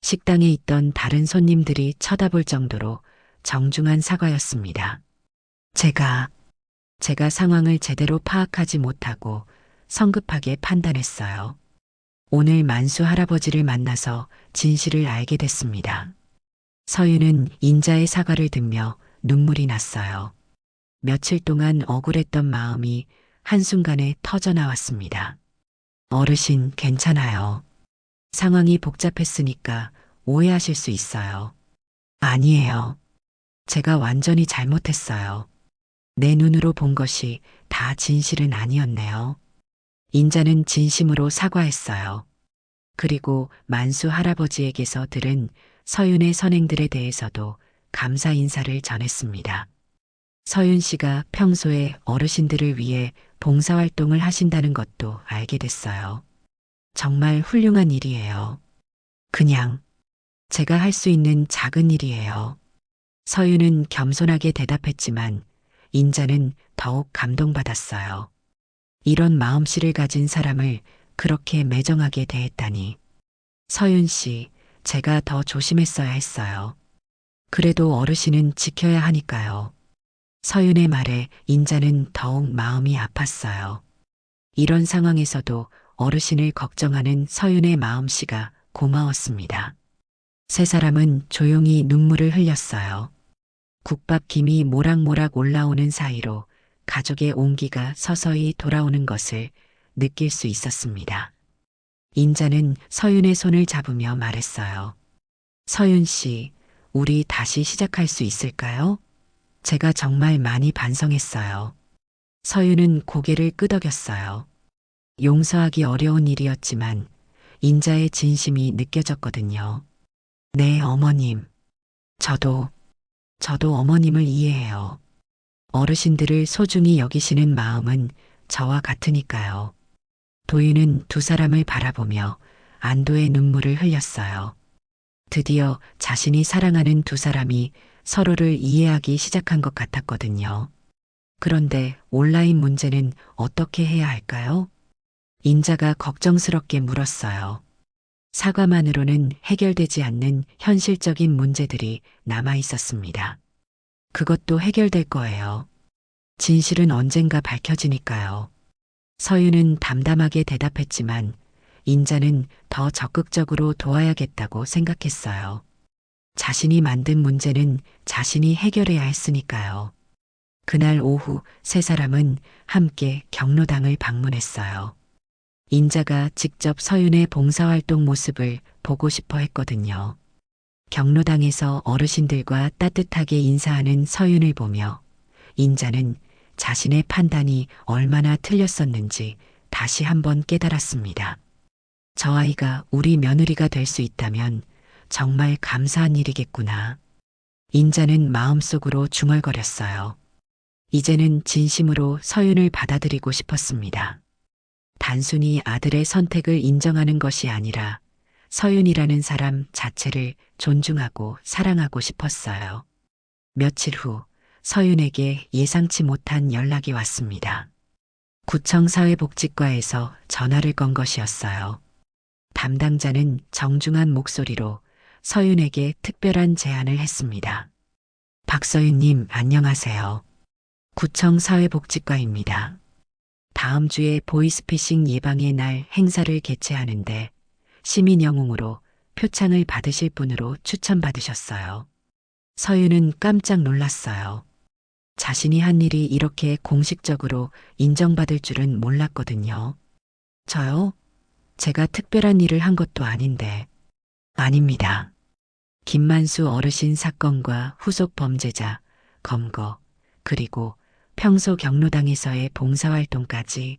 식당에 있던 다른 손님들이 쳐다볼 정도로 정중한 사과였습니다. 제가 상황을 제대로 파악하지 못하고 성급하게 판단했어요. 오늘 만수 할아버지를 만나서 진실을 알게 됐습니다. 서윤은 인자의 사과를 듣며 눈물이 났어요. 며칠 동안 억울했던 마음이 한순간에 터져나왔습니다. 어르신, 괜찮아요. 상황이 복잡했으니까 오해하실 수 있어요. 아니에요. 제가 완전히 잘못했어요. 내 눈으로 본 것이 다 진실은 아니었네요. 인자는 진심으로 사과했어요. 그리고 만수 할아버지에게서 들은 서윤의 선행들에 대해서도 감사 인사를 전했습니다. 서윤 씨가 평소에 어르신들을 위해 봉사활동을 하신다는 것도 알게 됐어요. 정말 훌륭한 일이에요. 그냥 제가 할 수 있는 작은 일이에요. 서윤은 겸손하게 대답했지만 인자는 더욱 감동받았어요. 이런 마음씨를 가진 사람을 그렇게 매정하게 대했다니. 서윤 씨, 제가 더 조심했어야 했어요. 그래도 어르신은 지켜야 하니까요. 서윤의 말에 인자는 더욱 마음이 아팠어요. 이런 상황에서도 어르신을 걱정하는 서윤의 마음씨가 고마웠습니다. 세 사람은 조용히 눈물을 흘렸어요. 국밥 김이 모락모락 올라오는 사이로 가족의 온기가 서서히 돌아오는 것을 느낄 수 있었습니다. 인자는 서윤의 손을 잡으며 말했어요. 서윤 씨, 우리 다시 시작할 수 있을까요? 제가 정말 많이 반성했어요. 서윤은 고개를 끄덕였어요. 용서하기 어려운 일이었지만 인자의 진심이 느껴졌거든요. 네, 어머님. 저도, 저도 어머님을 이해해요. 어르신들을 소중히 여기시는 마음은 저와 같으니까요. 도윤은 두 사람을 바라보며 안도의 눈물을 흘렸어요. 드디어 자신이 사랑하는 두 사람이 서로를 이해하기 시작한 것 같았거든요. 그런데 온라인 문제는 어떻게 해야 할까요? 인자가 걱정스럽게 물었어요. 사과만으로는 해결되지 않는 현실적인 문제들이 남아 있었습니다. 그것도 해결될 거예요. 진실은 언젠가 밝혀지니까요. 서윤은 담담하게 대답했지만 인자는 더 적극적으로 도와야겠다고 생각했어요. 자신이 만든 문제는 자신이 해결해야 했으니까요. 그날 오후 세 사람은 함께 경로당을 방문했어요. 인자가 직접 서윤의 봉사활동 모습을 보고 싶어 했거든요. 경로당에서 어르신들과 따뜻하게 인사하는 서윤을 보며 인자는 자신의 판단이 얼마나 틀렸었는지 다시 한번 깨달았습니다. 저 아이가 우리 며느리가 될 수 있다면 정말 감사한 일이겠구나. 인자는 마음속으로 중얼거렸어요. 이제는 진심으로 서윤을 받아들이고 싶었습니다. 단순히 아들의 선택을 인정하는 것이 아니라 서윤이라는 사람 자체를 존중하고 사랑하고 싶었어요. 며칠 후 서윤에게 예상치 못한 연락이 왔습니다. 구청 사회복지과에서 전화를 건 것이었어요. 담당자는 정중한 목소리로 서윤에게 특별한 제안을 했습니다. 박서윤님, 안녕하세요. 구청 사회복지과입니다. 다음 주에 보이스피싱 예방의 날 행사를 개최하는데 시민 영웅으로 표창을 받으실 분으로 추천받으셨어요. 서윤은 깜짝 놀랐어요. 자신이 한 일이 이렇게 공식적으로 인정받을 줄은 몰랐거든요. 저요? 제가 특별한 일을 한 것도 아닌데. 아닙니다. 김만수 어르신 사건과 후속 범죄자, 검거, 그리고 평소 경로당에서의 봉사활동까지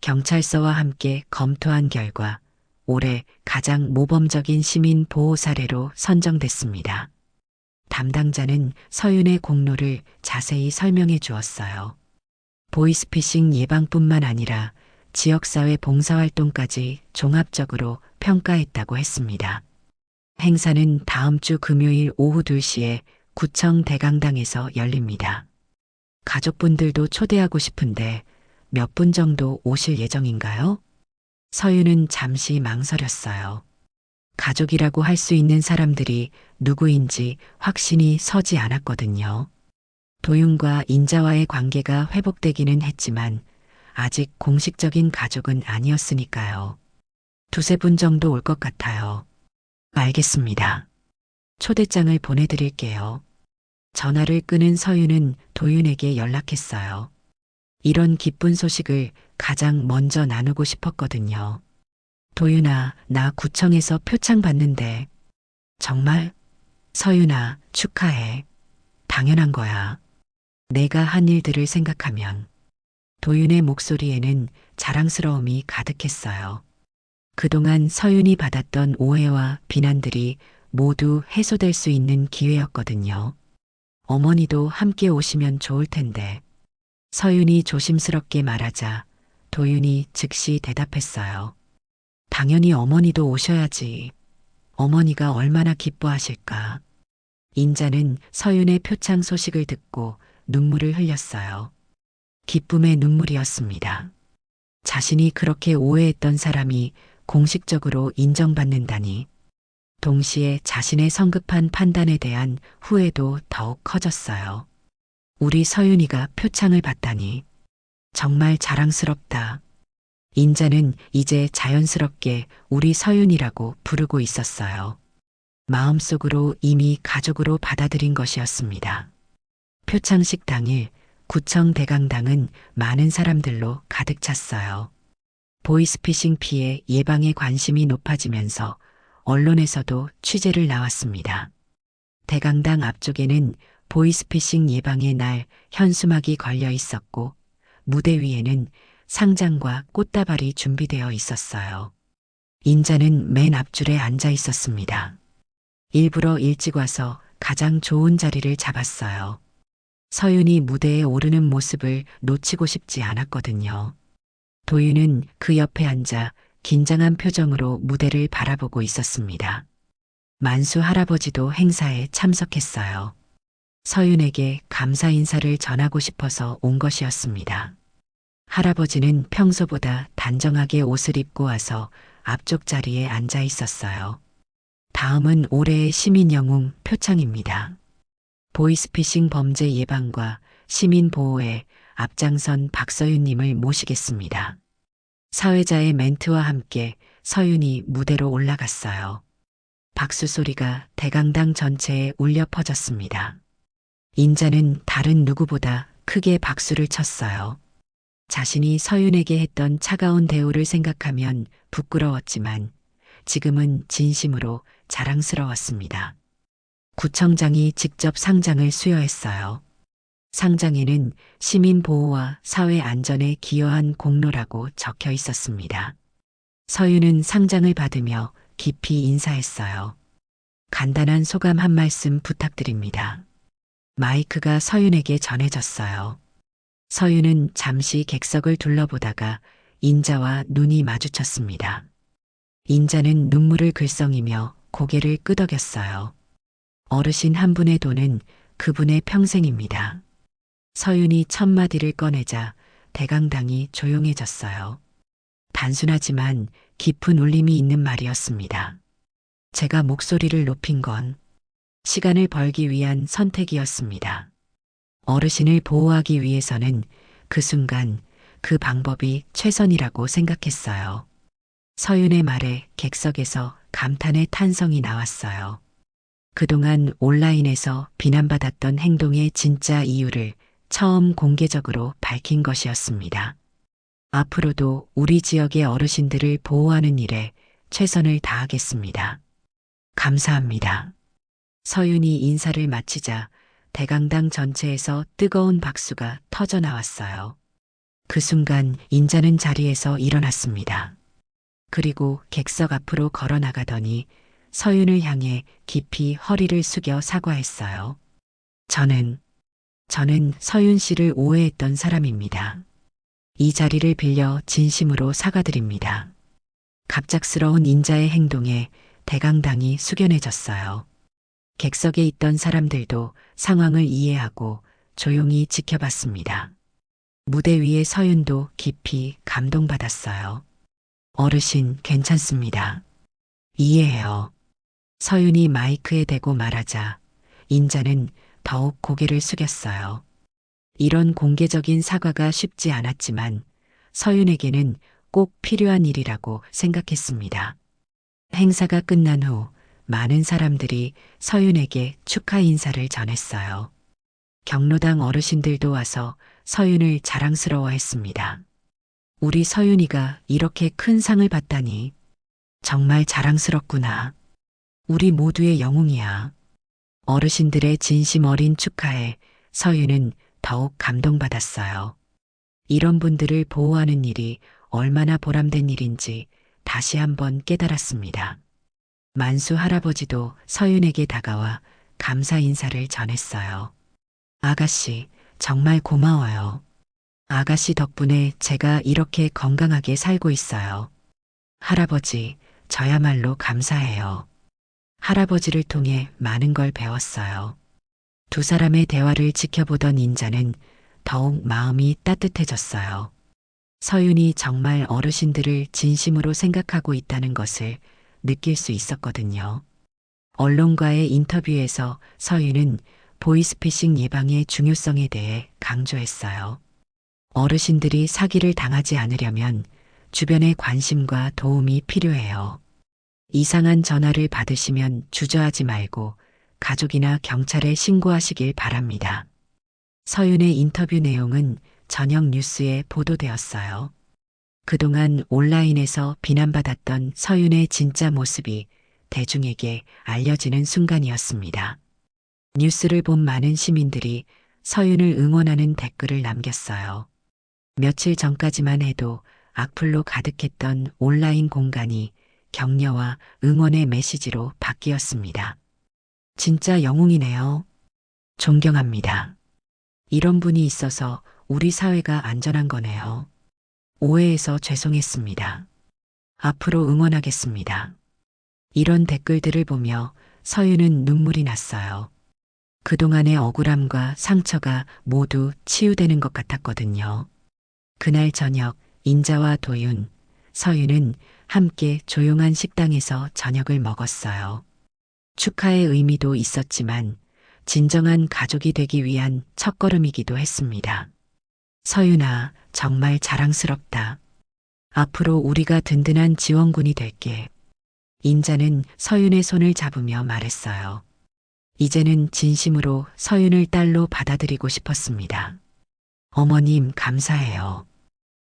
경찰서와 함께 검토한 결과 올해 가장 모범적인 시민 보호 사례로 선정됐습니다. 담당자는 서윤의 공로를 자세히 설명해 주었어요. 보이스피싱 예방뿐만 아니라 지역사회 봉사활동까지 종합적으로 평가했다고 했습니다. 행사는 다음 주 금요일 오후 2시에 구청 대강당에서 열립니다. 가족분들도 초대하고 싶은데 몇 분 정도 오실 예정인가요? 서윤은 잠시 망설였어요. 가족이라고 할 수 있는 사람들이 누구인지 확신이 서지 않았거든요. 도윤과 인자와의 관계가 회복되기는 했지만 아직 공식적인 가족은 아니었으니까요. 두세 분 정도 올 것 같아요. 알겠습니다. 초대장을 보내드릴게요. 전화를 끊은 서윤은 도윤에게 연락했어요. 이런 기쁜 소식을 가장 먼저 나누고 싶었거든요. 도윤아, 나 구청에서 표창 받는데. 정말? 서윤아, 축하해. 당연한 거야. 내가 한 일들을 생각하면. 도윤의 목소리에는 자랑스러움이 가득했어요. 그동안 서윤이 받았던 오해와 비난들이 모두 해소될 수 있는 기회였거든요. 어머니도 함께 오시면 좋을 텐데. 서윤이 조심스럽게 말하자 도윤이 즉시 대답했어요. 당연히 어머니도 오셔야지. 어머니가 얼마나 기뻐하실까. 인자는 서윤의 표창 소식을 듣고 눈물을 흘렸어요. 기쁨의 눈물이었습니다. 자신이 그렇게 오해했던 사람이 공식적으로 인정받는다니. 동시에 자신의 성급한 판단에 대한 후회도 더욱 커졌어요. 우리 서윤이가 표창을 받다니. 정말 자랑스럽다. 인자는 이제 자연스럽게 우리 서윤이라고 부르고 있었어요. 마음속으로 이미 가족으로 받아들인 것이었습니다. 표창식 당일 구청 대강당은 많은 사람들로 가득 찼어요. 보이스피싱 피해 예방에 관심이 높아지면서 언론에서도 취재를 나왔습니다. 대강당 앞쪽에는 보이스피싱 예방의 날 현수막이 걸려 있었고 무대 위에는 상장과 꽃다발이 준비되어 있었어요. 인자는 맨 앞줄에 앉아 있었습니다. 일부러 일찍 와서 가장 좋은 자리를 잡았어요. 서윤이 무대에 오르는 모습을 놓치고 싶지 않았거든요. 도윤은 그 옆에 앉아 긴장한 표정으로 무대를 바라보고 있었습니다. 만수 할아버지도 행사에 참석했어요. 서윤에게 감사 인사를 전하고 싶어서 온 것이었습니다. 할아버지는 평소보다 단정하게 옷을 입고 와서 앞쪽 자리에 앉아 있었어요. 다음은 올해의 시민 영웅 표창입니다. 보이스피싱 범죄 예방과 시민 보호에 앞장선 박서윤님을 모시겠습니다. 사회자의 멘트와 함께 서윤이 무대로 올라갔어요. 박수 소리가 대강당 전체에 울려 퍼졌습니다. 인자는 다른 누구보다 크게 박수를 쳤어요. 자신이 서윤에게 했던 차가운 대우를 생각하면 부끄러웠지만 지금은 진심으로 자랑스러웠습니다. 구청장이 직접 상장을 수여했어요. 상장에는 시민 보호와 사회 안전에 기여한 공로라고 적혀 있었습니다. 서윤은 상장을 받으며 깊이 인사했어요. 간단한 소감 한 말씀 부탁드립니다. 마이크가 서윤에게 전해졌어요. 서윤은 잠시 객석을 둘러보다가 인자와 눈이 마주쳤습니다. 인자는 눈물을 글썽이며 고개를 끄덕였어요. 어르신 한 분의 돈은 그분의 평생입니다. 서윤이 첫 마디를 꺼내자 대강당이 조용해졌어요. 단순하지만 깊은 울림이 있는 말이었습니다. 제가 목소리를 높인 건 시간을 벌기 위한 선택이었습니다. 어르신을 보호하기 위해서는 그 순간 그 방법이 최선이라고 생각했어요. 서윤의 말에 객석에서 감탄의 탄성이 나왔어요. 그동안 온라인에서 비난받았던 행동의 진짜 이유를 처음 공개적으로 밝힌 것이었습니다. 앞으로도 우리 지역의 어르신들을 보호하는 일에 최선을 다하겠습니다. 감사합니다. 서윤이 인사를 마치자 대강당 전체에서 뜨거운 박수가 터져 나왔어요. 그 순간 인자는 자리에서 일어났습니다. 그리고 객석 앞으로 걸어 나가더니 서윤을 향해 깊이 허리를 숙여 사과했어요. 저는 서윤 씨를 오해했던 사람입니다. 이 자리를 빌려 진심으로 사과드립니다. 갑작스러운 인자의 행동에 대강당이 숙연해졌어요. 객석에 있던 사람들도 상황을 이해하고 조용히 지켜봤습니다. 무대 위의 서윤도 깊이 감동받았어요. 어르신 괜찮습니다. 이해해요. 서윤이 마이크에 대고 말하자 인자는 더욱 고개를 숙였어요. 이런 공개적인 사과가 쉽지 않았지만 서윤에게는 꼭 필요한 일이라고 생각했습니다. 행사가 끝난 후 많은 사람들이 서윤에게 축하 인사를 전했어요. 경로당 어르신들도 와서 서윤을 자랑스러워했습니다. 우리 서윤이가 이렇게 큰 상을 받다니 정말 자랑스럽구나. 우리 모두의 영웅이야. 어르신들의 진심 어린 축하에 서윤은 더욱 감동받았어요. 이런 분들을 보호하는 일이 얼마나 보람된 일인지 다시 한번 깨달았습니다. 만수 할아버지도 서윤에게 다가와 감사 인사를 전했어요. 아가씨, 정말 고마워요. 아가씨 덕분에 제가 이렇게 건강하게 살고 있어요. 할아버지, 저야말로 감사해요. 할아버지를 통해 많은 걸 배웠어요. 두 사람의 대화를 지켜보던 인자는 더욱 마음이 따뜻해졌어요. 서윤이 정말 어르신들을 진심으로 생각하고 있다는 것을 느낄 수 있었거든요. 언론과의 인터뷰에서 서윤은 보이스피싱 예방의 중요성에 대해 강조했어요. 어르신들이 사기를 당하지 않으려면 주변의 관심과 도움이 필요해요. 이상한 전화를 받으시면 주저하지 말고 가족이나 경찰에 신고하시길 바랍니다. 서윤의 인터뷰 내용은 저녁 뉴스에 보도되었어요. 그동안 온라인에서 비난받았던 서윤의 진짜 모습이 대중에게 알려지는 순간이었습니다. 뉴스를 본 많은 시민들이 서윤을 응원하는 댓글을 남겼어요. 며칠 전까지만 해도 악플로 가득했던 온라인 공간이 격려와 응원의 메시지로 바뀌었습니다. 진짜 영웅이네요. 존경합니다. 이런 분이 있어서 우리 사회가 안전한 거네요. 오해해서 죄송했습니다. 앞으로 응원하겠습니다. 이런 댓글들을 보며 서윤은 눈물이 났어요. 그동안의 억울함과 상처가 모두 치유되는 것 같았거든요. 그날 저녁 인자와 도윤, 서윤은 함께 조용한 식당에서 저녁을 먹었어요. 축하의 의미도 있었지만 진정한 가족이 되기 위한 첫걸음이기도 했습니다. 서윤아, 정말 자랑스럽다. 앞으로 우리가 든든한 지원군이 될게. 인자는 서윤의 손을 잡으며 말했어요. 이제는 진심으로 서윤을 딸로 받아들이고 싶었습니다. 어머님, 감사해요.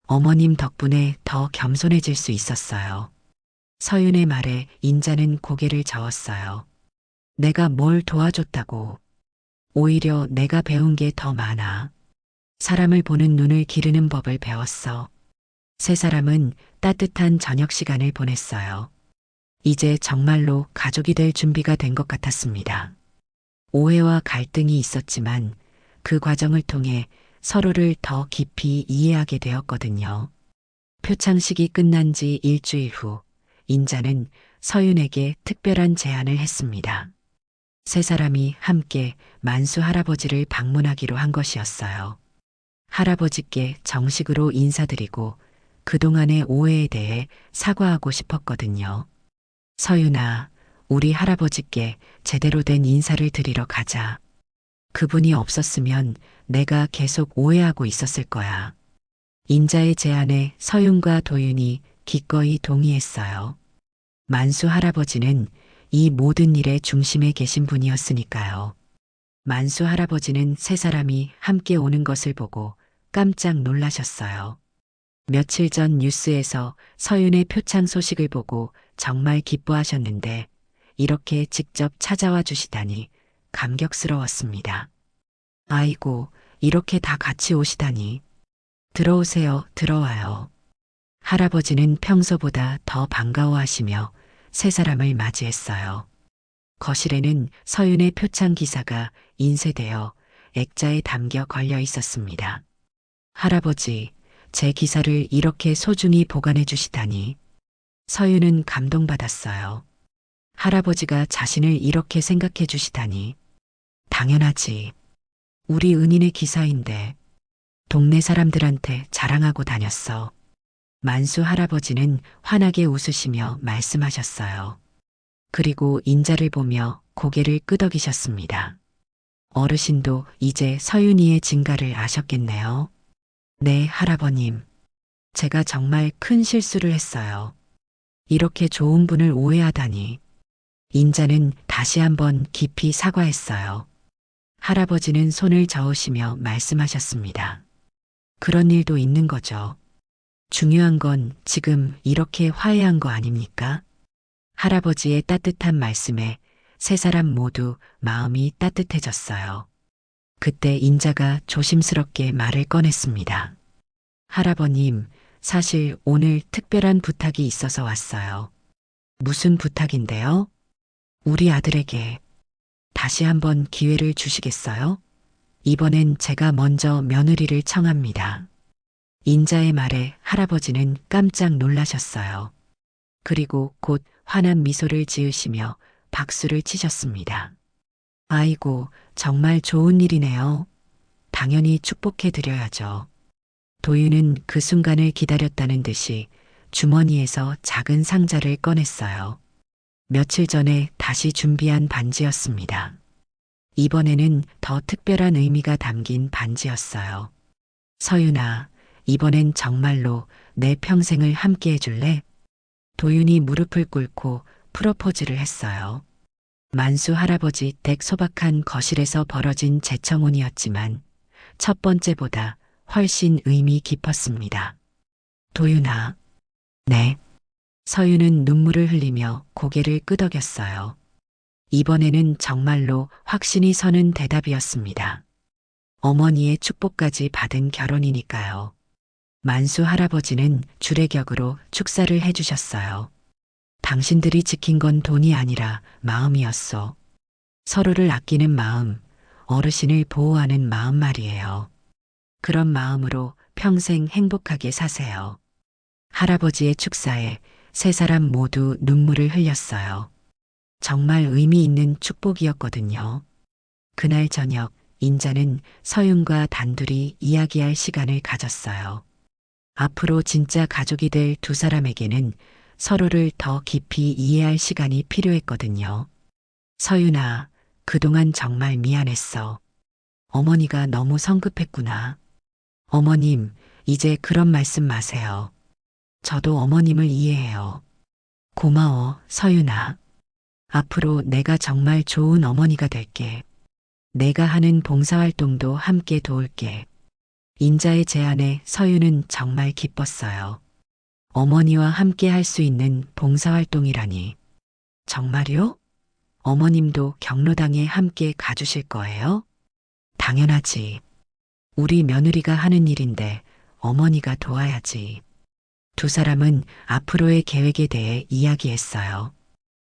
어머님 덕분에 더 겸손해질 수 있었어요. 서윤의 말에 인자는 고개를 저었어요. 내가 뭘 도와줬다고. 오히려 내가 배운 게 더 많아. 사람을 보는 눈을 기르는 법을 배웠어. 세 사람은 따뜻한 저녁 시간을 보냈어요. 이제 정말로 가족이 될 준비가 된 것 같았습니다. 오해와 갈등이 있었지만 그 과정을 통해 서로를 더 깊이 이해하게 되었거든요. 표창식이 끝난 지 일주일 후, 인자는 서윤에게 특별한 제안을 했습니다. 세 사람이 함께 만수 할아버지를 방문하기로 한 것이었어요. 할아버지께 정식으로 인사드리고 그동안의 오해에 대해 사과하고 싶었거든요. 서윤아, 우리 할아버지께 제대로 된 인사를 드리러 가자. 그분이 없었으면 내가 계속 오해하고 있었을 거야. 인자의 제안에 서윤과 도윤이 기꺼이 동의했어요. 만수 할아버지는 이 모든 일의 중심에 계신 분이었으니까요. 만수 할아버지는 세 사람이 함께 오는 것을 보고 깜짝 놀라셨어요. 며칠 전 뉴스에서 서윤의 표창 소식을 보고 정말 기뻐하셨는데 이렇게 직접 찾아와 주시다니 감격스러웠습니다. 아이고, 이렇게 다 같이 오시다니. 들어오세요, 들어와요. 할아버지는 평소보다 더 반가워하시며 세 사람을 맞이했어요. 거실에는 서윤의 표창 기사가 인쇄되어 액자에 담겨 걸려 있었습니다. 할아버지, 제 기사를 이렇게 소중히 보관해 주시다니. 서윤은 감동받았어요. 할아버지가 자신을 이렇게 생각해 주시다니. 당연하지. 우리 은인의 기사인데 동네 사람들한테 자랑하고 다녔어. 만수 할아버지는 환하게 웃으시며 말씀하셨어요. 그리고 인자를 보며 고개를 끄덕이셨습니다. 어르신도 이제 서윤이의 진가를 아셨겠네요. 네, 할아버님. 제가 정말 큰 실수를 했어요. 이렇게 좋은 분을 오해하다니. 인자는 다시 한번 깊이 사과했어요. 할아버지는 손을 저으시며 말씀하셨습니다. 그런 일도 있는 거죠. 중요한 건 지금 이렇게 화해한 거 아닙니까? 할아버지의 따뜻한 말씀에 세 사람 모두 마음이 따뜻해졌어요. 그때 인자가 조심스럽게 말을 꺼냈습니다. 할아버님, 사실 오늘 특별한 부탁이 있어서 왔어요. 무슨 부탁인데요? 우리 아들에게 다시 한번 기회를 주시겠어요? 이번엔 제가 먼저 며느리를 청합니다. 인자의 말에 할아버지는 깜짝 놀라셨어요. 그리고 곧 환한 미소를 지으시며 박수를 치셨습니다. 아이고, 정말 좋은 일이네요. 당연히 축복해 드려야죠. 도윤은 그 순간을 기다렸다는 듯이 주머니에서 작은 상자를 꺼냈어요. 며칠 전에 다시 준비한 반지였습니다. 이번에는 더 특별한 의미가 담긴 반지였어요. 서윤아, 이번엔 정말로 내 평생을 함께 해줄래? 도윤이 무릎을 꿇고 프로포즈를 했어요. 만수 할아버지 댁 소박한 거실에서 벌어진 재청혼이었지만 첫 번째보다 훨씬 의미 깊었습니다. 도윤아. 네. 서윤은 눈물을 흘리며 고개를 끄덕였어요. 이번에는 정말로 확신이 서는 대답이었습니다. 어머니의 축복까지 받은 결혼이니까요. 만수 할아버지는 주례격으로 축사를 해주셨어요. 당신들이 지킨 건 돈이 아니라 마음이었어. 서로를 아끼는 마음, 어르신을 보호하는 마음 말이에요. 그런 마음으로 평생 행복하게 사세요. 할아버지의 축사에 세 사람 모두 눈물을 흘렸어요. 정말 의미 있는 축복이었거든요. 그날 저녁, 인자는 서윤과 단둘이 이야기할 시간을 가졌어요. 앞으로 진짜 가족이 될 두 사람에게는 서로를 더 깊이 이해할 시간이 필요했거든요. 서윤아, 그동안 정말 미안했어. 어머니가 너무 성급했구나. 어머님, 이제 그런 말씀 마세요. 저도 어머님을 이해해요. 고마워, 서윤아. 앞으로 내가 정말 좋은 어머니가 될게. 내가 하는 봉사활동도 함께 도울게. 인자의 제안에 서윤은 정말 기뻤어요. 어머니와 함께 할 수 있는 봉사활동이라니. 정말요? 어머님도 경로당에 함께 가주실 거예요? 당연하지. 우리 며느리가 하는 일인데 어머니가 도와야지. 두 사람은 앞으로의 계획에 대해 이야기했어요.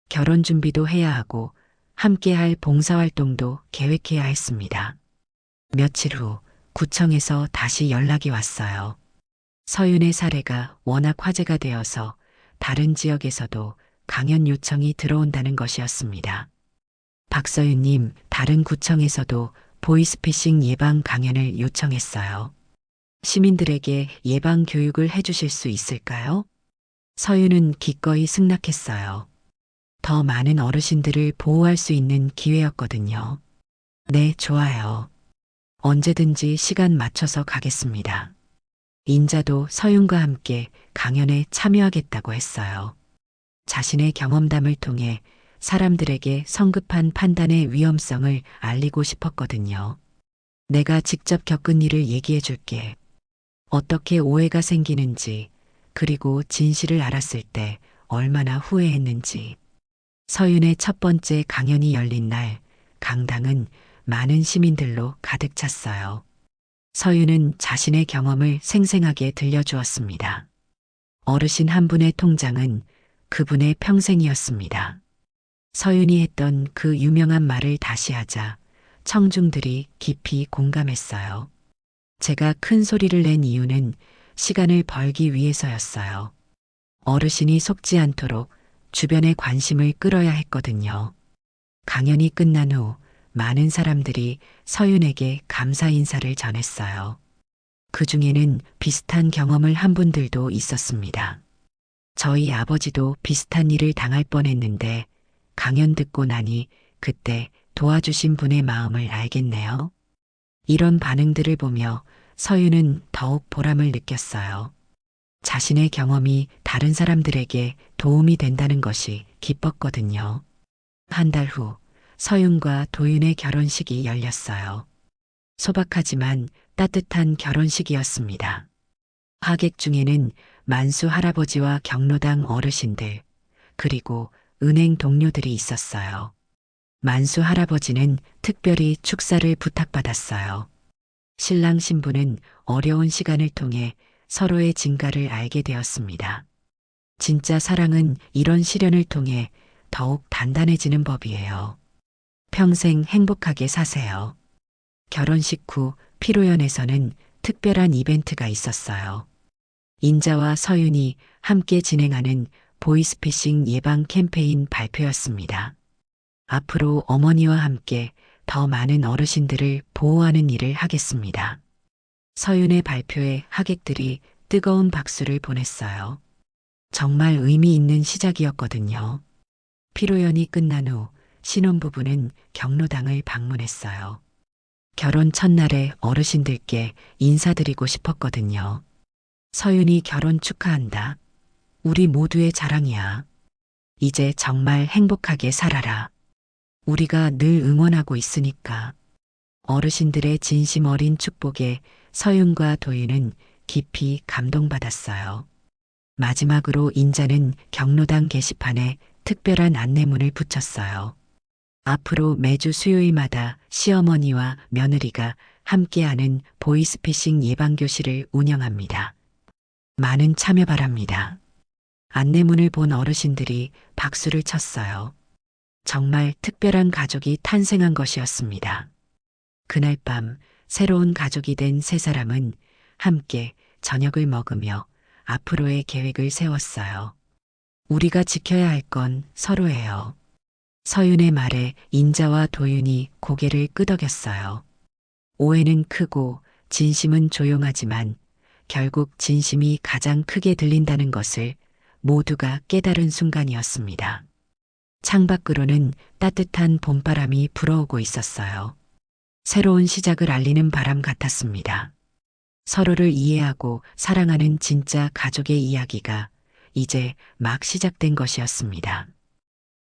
결혼 준비도 해야 하고 함께 할 봉사활동도 계획해야 했습니다. 며칠 후 구청에서 다시 연락이 왔어요. 서윤의 사례가 워낙 화제가 되어서 다른 지역에서도 강연 요청이 들어온다는 것이었습니다. 박서윤님, 다른 구청에서도 보이스피싱 예방 강연을 요청했어요. 시민들에게 예방 교육을 해주실 수 있을까요? 서윤은 기꺼이 승낙했어요. 더 많은 어르신들을 보호할 수 있는 기회였거든요. 네, 좋아요. 언제든지 시간 맞춰서 가겠습니다. 인자도 서윤과 함께 강연에 참여하겠다고 했어요. 자신의 경험담을 통해 사람들에게 성급한 판단의 위험성을 알리고 싶었거든요. 내가 직접 겪은 일을 얘기해 줄게. 어떻게 오해가 생기는지, 그리고 진실을 알았을 때 얼마나 후회했는지. 서윤의 첫 번째 강연이 열린 날, 강당은 많은 시민들로 가득 찼어요. 서윤은 자신의 경험을 생생하게 들려주었습니다. 어르신 한 분의 통장은 그분의 평생이었습니다. 서윤이 했던 그 유명한 말을 다시 하자 청중들이 깊이 공감했어요. 제가 큰 소리를 낸 이유는 시간을 벌기 위해서였어요. 어르신이 속지 않도록 주변의 관심을 끌어야 했거든요. 강연이 끝난 후 많은 사람들이 서윤에게 감사 인사를 전했어요. 그 중에는 비슷한 경험을 한 분들도 있었습니다. 저희 아버지도 비슷한 일을 당할 뻔했는데 강연 듣고 나니 그때 도와주신 분의 마음을 알겠네요. 이런 반응들을 보며 서윤은 더욱 보람을 느꼈어요. 자신의 경험이 다른 사람들에게 도움이 된다는 것이 기뻤거든요. 한 달 후 서윤과 도윤의 결혼식이 열렸어요. 소박하지만 따뜻한 결혼식이었습니다. 하객 중에는 만수 할아버지와 경로당 어르신들, 그리고 은행 동료들이 있었어요. 만수 할아버지는 특별히 축사를 부탁받았어요. 신랑 신부는 어려운 시간을 통해 서로의 진가를 알게 되었습니다. 진짜 사랑은 이런 시련을 통해 더욱 단단해지는 법이에요. 평생 행복하게 사세요. 결혼식 후 피로연에서는 특별한 이벤트가 있었어요. 인자와 서윤이 함께 진행하는 보이스피싱 예방 캠페인 발표였습니다. 앞으로 어머니와 함께 더 많은 어르신들을 보호하는 일을 하겠습니다. 서윤의 발표에 하객들이 뜨거운 박수를 보냈어요. 정말 의미 있는 시작이었거든요. 피로연이 끝난 후 신혼부부는 경로당을 방문했어요. 결혼 첫날에 어르신들께 인사드리고 싶었거든요. 서윤이 결혼 축하한다. 우리 모두의 자랑이야. 이제 정말 행복하게 살아라. 우리가 늘 응원하고 있으니까. 어르신들의 진심 어린 축복에 서윤과 도윤은 깊이 감동받았어요. 마지막으로 인자는 경로당 게시판에 특별한 안내문을 붙였어요. 앞으로 매주 수요일마다 시어머니와 며느리가 함께하는 보이스피싱 예방교실을 운영합니다. 많은 참여 바랍니다. 안내문을 본 어르신들이 박수를 쳤어요. 정말 특별한 가족이 탄생한 것이었습니다. 그날 밤 새로운 가족이 된 세 사람은 함께 저녁을 먹으며 앞으로의 계획을 세웠어요. 우리가 지켜야 할 건 서로예요. 서윤의 말에 인자와 도윤이 고개를 끄덕였어요. 오해는 크고 진심은 조용하지만 결국 진심이 가장 크게 들린다는 것을 모두가 깨달은 순간이었습니다. 창밖으로는 따뜻한 봄바람이 불어오고 있었어요. 새로운 시작을 알리는 바람 같았습니다. 서로를 이해하고 사랑하는 진짜 가족의 이야기가 이제 막 시작된 것이었습니다.